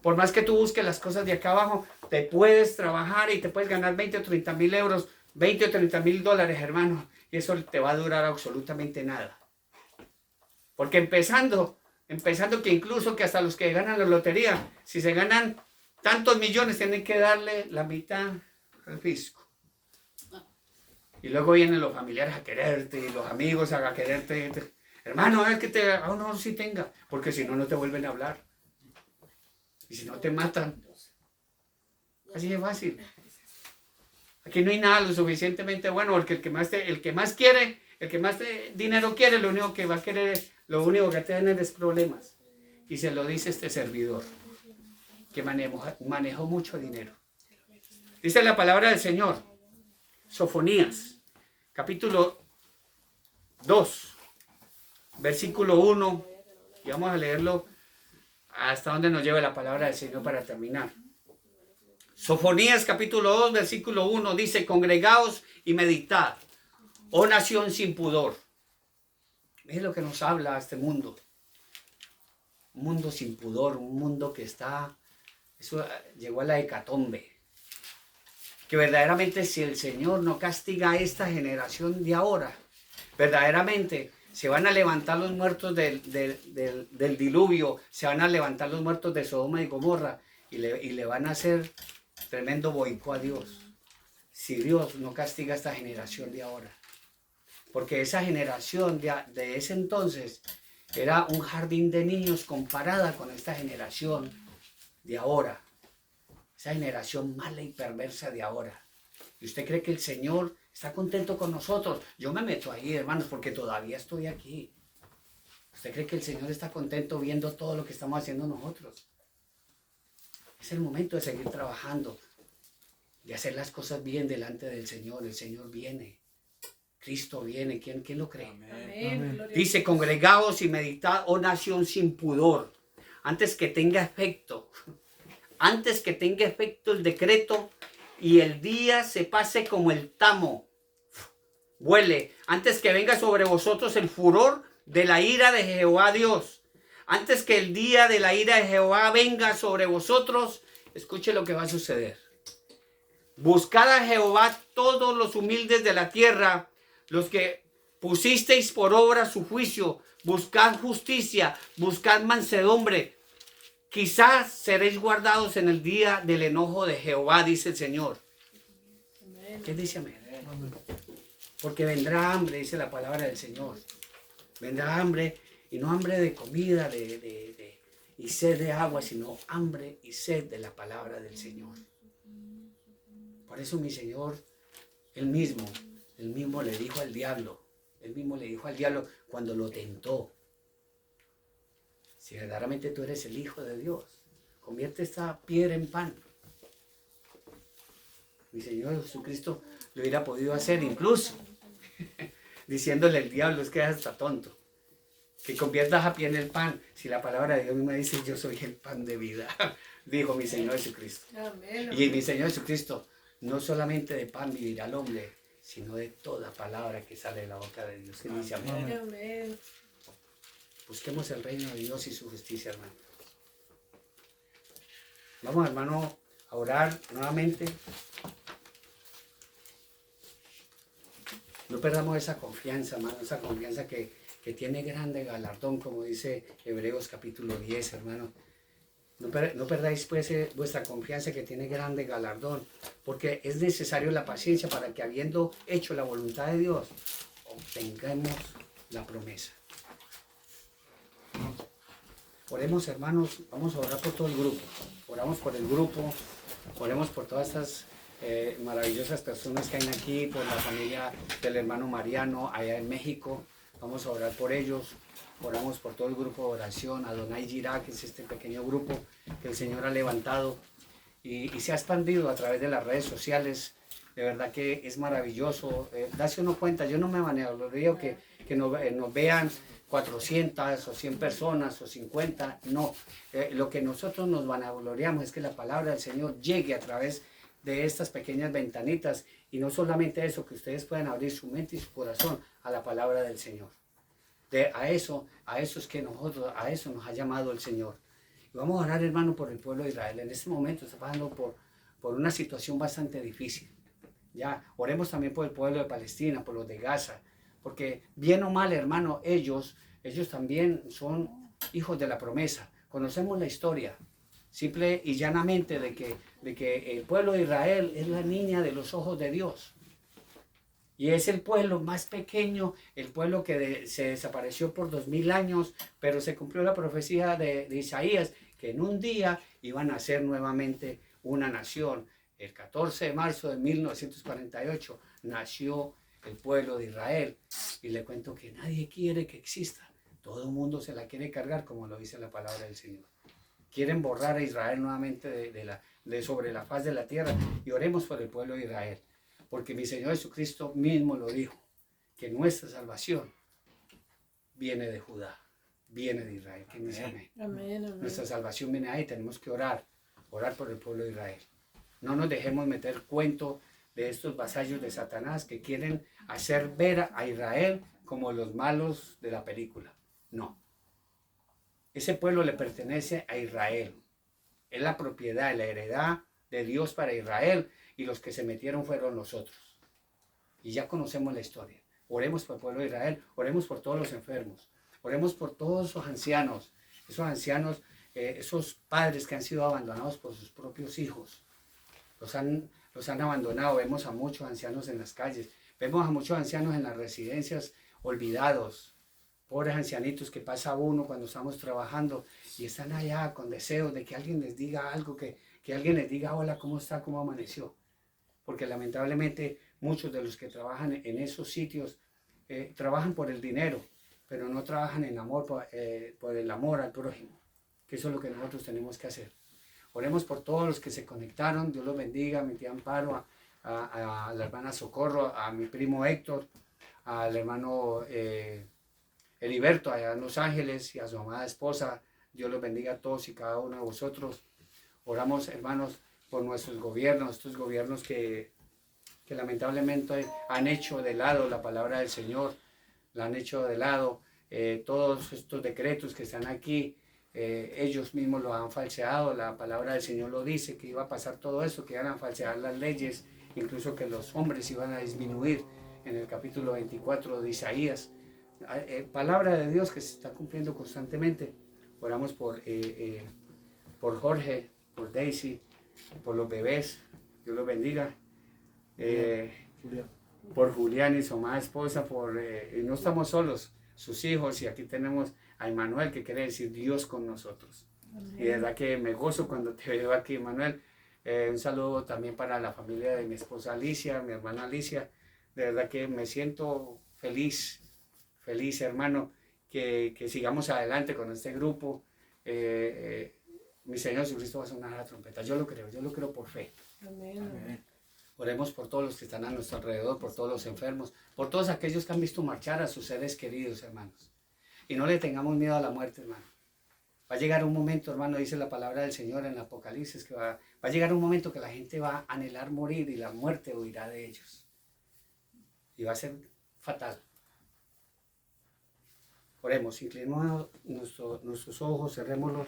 Por más que tú busques las cosas de acá abajo, te puedes trabajar y te puedes ganar 20 o 30 mil euros, 20 o 30 mil dólares, hermano. Y eso te va a durar absolutamente nada. Porque empezando que incluso que hasta los que ganan la lotería, si se ganan tantos millones, tienen que darle la mitad al fisco. Y luego vienen los familiares a quererte y los amigos a quererte. Hermano, es que te... Oh, no, sí tenga. Porque si no, no te vuelven a hablar. Y si no, te matan. Así de fácil. Aquí no hay nada lo suficientemente bueno, porque el que más quiere, el que más dinero quiere, lo único que va a querer, lo único que va a tener es problemas. Y se lo dice este servidor, que manejó mucho dinero. Dice la palabra del Señor, Sofonías, capítulo 2, versículo 1, y vamos a leerlo hasta donde nos lleve la palabra del Señor para terminar. Sofonías capítulo 2, versículo 1 dice, congregaos y meditad, oh nación sin pudor. Es lo que nos habla este mundo. Un mundo sin pudor, un mundo que está, eso llegó a la hecatombe. Que verdaderamente si el Señor no castiga a esta generación de ahora, verdaderamente se van a levantar los muertos del diluvio, se van a levantar los muertos de Sodoma y Gomorra y le van a hacer tremendo boicot a Dios. Si Dios no castiga a esta generación de ahora. Porque esa generación de ese entonces era un jardín de niños comparada con esta generación de ahora. Esa generación mala y perversa de ahora. ¿Y usted cree que el Señor está contento con nosotros? Yo me meto ahí, hermanos, porque todavía estoy aquí. ¿Usted cree que el Señor está contento viendo todo lo que estamos haciendo nosotros? Es el momento de seguir trabajando, de hacer las cosas bien delante del Señor. El Señor viene. Cristo viene. ¿Quién lo cree? Amén. Dice, congregaos y meditad, oh nación sin pudor. Antes que tenga efecto el decreto y el día se pase como el tamo, vuele, antes que venga sobre vosotros el furor de la ira de Jehová Dios. Antes que el día de la ira de Jehová venga sobre vosotros, escuche lo que va a suceder. Buscad a Jehová todos los humildes de la tierra, los que pusisteis por obra su juicio. Buscad justicia, buscad mansedumbre. Quizás seréis guardados en el día del enojo de Jehová, dice el Señor. ¿Qué dice amén? Porque vendrá hambre, dice la palabra del Señor. Vendrá hambre, y no hambre de comida y sed de agua, sino hambre y sed de la palabra del Señor. Por eso mi Señor, él mismo le dijo al diablo, cuando lo tentó, si verdaderamente tú eres el Hijo de Dios, convierte esta piedra en pan. Mi Señor Jesucristo lo hubiera podido hacer incluso, diciéndole al diablo, es que es hasta tonto, que conviertas a pie en el pan. Si la palabra de Dios misma dice, yo soy el pan de vida, dijo mi Señor Jesucristo. Amén. Y mi Señor Jesucristo, no solamente de pan vivirá el hombre, sino de toda palabra que sale de la boca de Dios. ¿Quién dice amén? Amén. Busquemos el reino de Dios y su justicia, hermano. Vamos, hermano, a orar nuevamente. No perdamos esa confianza, hermano, esa confianza que tiene grande galardón, como dice Hebreos capítulo 10, hermano. No perdáis pues vuestra confianza que tiene grande galardón, porque es necesario la paciencia para que, habiendo hecho la voluntad de Dios, obtengamos la promesa. Oremos, hermanos, vamos a orar por todo el grupo. Oramos por el grupo, oremos por todas estas maravillosas personas que hay aquí, por la familia del hermano Mariano allá en México. Vamos a orar por ellos. Oramos por todo el grupo de oración, Adonai Jirá, que es este pequeño grupo que el Señor ha levantado y se ha expandido a través de las redes sociales. De verdad que es maravilloso. Dase uno cuenta, yo no me vanaglorio que nos vean 400 o 100 personas o 50, no. Lo que nosotros nos vanagloriamos es que la palabra del Señor llegue a través de estas pequeñas ventanitas, y no solamente eso, que ustedes puedan abrir su mente y su corazón a la palabra del Señor. A eso es que nosotros, a eso nos ha llamado el Señor. Y vamos a orar, hermano, por el pueblo de Israel. En este momento está pasando por una situación bastante difícil. Ya, oremos también por el pueblo de Palestina, por los de Gaza, porque bien o mal, hermano, ellos también son hijos de la promesa. Conocemos la historia, simple y llanamente, de que el pueblo de Israel es la niña de los ojos de Dios. Y es el pueblo más pequeño, el pueblo que se desapareció por 2000 años, pero se cumplió la profecía de Isaías, que en un día iban a ser nuevamente una nación. El 14 de marzo de 1948 nació el pueblo de Israel. Y le cuento que nadie quiere que exista. Todo el mundo se la quiere cargar, como lo dice la palabra del Señor. Quieren borrar a Israel nuevamente sobre la faz de la tierra. Y oremos por el pueblo de Israel. Porque mi Señor Jesucristo mismo lo dijo, que nuestra salvación viene de Judá, viene de Israel. ¿Quién dice amén? Amén, amén. Nuestra salvación viene ahí, tenemos que orar por el pueblo de Israel. No nos dejemos meter cuento de estos vasallos de Satanás que quieren hacer ver a Israel como los malos de la película. No. Ese pueblo le pertenece a Israel. Es la propiedad, la heredad de Dios para Israel. Y los que se metieron fueron nosotros. Y ya conocemos la historia. Oremos por el pueblo de Israel, oremos por todos los enfermos, oremos por todos esos ancianos, esos padres que han sido abandonados por sus propios hijos. Los han abandonado. Vemos a muchos ancianos en las calles, vemos a muchos ancianos en las residencias olvidados. Pobres ancianitos que pasa uno cuando estamos trabajando y están allá con deseos de que alguien les diga algo, que alguien les diga hola, ¿cómo está? ¿Cómo amaneció? Porque lamentablemente muchos de los que trabajan en esos sitios trabajan por el dinero, pero no trabajan en amor, por el amor al prójimo, que eso es lo que nosotros tenemos que hacer. Oremos por todos los que se conectaron, Dios los bendiga, a mi tía Amparo, a la hermana Socorro, a mi primo Héctor, al hermano Heriberto allá en Los Ángeles y a su amada esposa. Dios los bendiga a todos y cada uno de vosotros. Oramos, hermanos, por nuestros gobiernos, estos gobiernos que lamentablemente han hecho de lado la palabra del Señor, la han hecho de lado. Todos estos decretos que están aquí, ellos mismos lo han falseado. La palabra del Señor lo dice, que iba a pasar todo eso, que iban a falsear las leyes, incluso que los hombres iban a disminuir en el capítulo 24 de Isaías. Palabra de Dios que se está cumpliendo constantemente. Oramos por Jorge, por Daisy, por los bebés, Dios los bendiga. Por Julián y su amada esposa, y no estamos solos, sus hijos, y aquí tenemos a Emmanuel, que quiere decir Dios con nosotros. Amén. Y de verdad que me gozo cuando te veo aquí, Emmanuel. Un saludo también para la familia de mi esposa Alicia, mi hermana Alicia. De verdad que me siento feliz, hermano, que sigamos adelante con este grupo. Mi Señor Jesucristo va a sonar la trompeta. Yo lo creo por fe. Amén. Amén. Oremos por todos los que están a nuestro alrededor, por todos los enfermos, por todos aquellos que han visto marchar a sus seres queridos, hermanos. Y no le tengamos miedo a la muerte, hermano. Va a llegar un momento, hermano, dice la palabra del Señor en el Apocalipsis, que va a llegar un momento que la gente va a anhelar morir y la muerte huirá de ellos. Y va a ser fatal. Oremos, inclinemos nuestros ojos, cerrémoslos.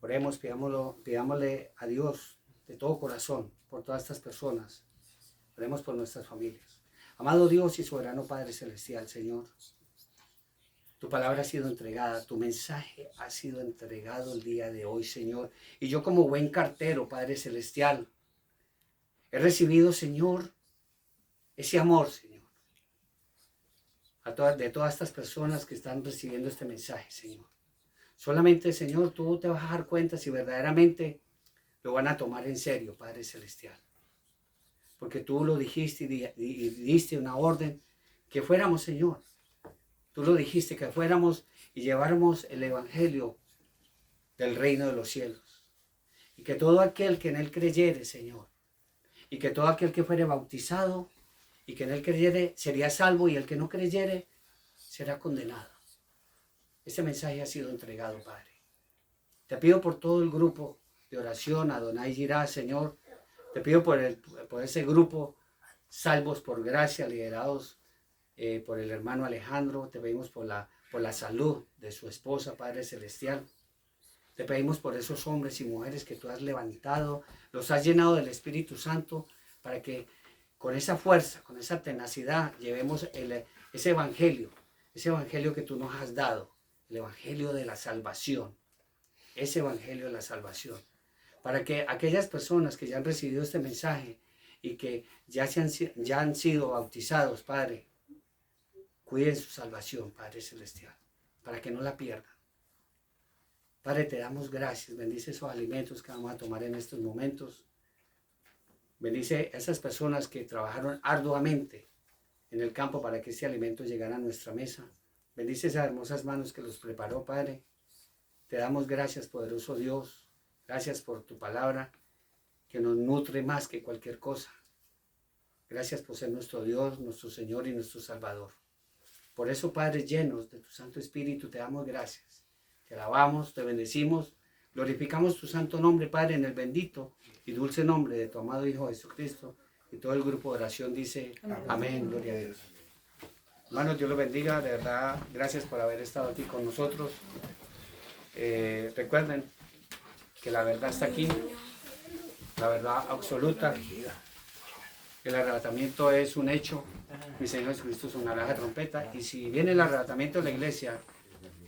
Oremos, pidámosle a Dios de todo corazón por todas estas personas. Oremos por nuestras familias. Amado Dios y soberano Padre Celestial, Señor, tu palabra ha sido entregada, tu mensaje ha sido entregado el día de hoy, Señor. Y yo como buen cartero, Padre Celestial, he recibido, Señor, ese amor, Señor, de todas estas personas que están recibiendo este mensaje, Señor. Solamente, Señor, tú te vas a dar cuenta si verdaderamente lo van a tomar en serio, Padre Celestial. Porque tú lo dijiste y diste una orden que fuéramos, Señor. Tú lo dijiste, que fuéramos y lleváramos el evangelio del reino de los cielos. Y que todo aquel que en él creyere, Señor, y que todo aquel que fuere bautizado y que en él creyere sería salvo, y el que no creyere será condenado. Este mensaje ha sido entregado, Padre. Te pido por todo el grupo de oración, Adonai Jirá, Señor. Te pido por ese grupo, salvos por gracia, liderados por el hermano Alejandro. Te pedimos por la salud de su esposa, Padre Celestial. Te pedimos por esos hombres y mujeres que tú has levantado, los has llenado del Espíritu Santo, para que con esa fuerza, con esa tenacidad, llevemos ese evangelio que tú nos has dado, el evangelio de la salvación, ese evangelio de la salvación, para que aquellas personas que ya han recibido este mensaje y que ya han sido bautizados, Padre, cuiden su salvación, Padre Celestial, para que no la pierdan. Padre, te damos gracias. Bendice esos alimentos que vamos a tomar en estos momentos. Bendice a esas personas que trabajaron arduamente en el campo para que este alimento llegara a nuestra mesa. Bendice esas hermosas manos que los preparó, Padre. Te damos gracias, poderoso Dios. Gracias por tu palabra, que nos nutre más que cualquier cosa. Gracias por ser nuestro Dios, nuestro Señor y nuestro Salvador. Por eso, Padre, llenos de tu Santo Espíritu, te damos gracias. Te alabamos, te bendecimos, glorificamos tu santo nombre, Padre, en el bendito y dulce nombre de tu amado Hijo Jesucristo. Y todo el grupo de oración dice, amén, gloria a Dios. Hermanos, Dios los bendiga, de verdad, gracias por haber estado aquí con nosotros. Recuerden que la verdad está aquí, la verdad absoluta. El arrebatamiento es un hecho. Mi Señor Jesucristo sonará la trompeta. Y si viene el arrebatamiento de la iglesia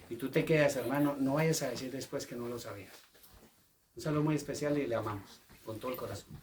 y tú te quedas, hermano, no vayas a decir después que no lo sabías. Un saludo muy especial y le amamos con todo el corazón.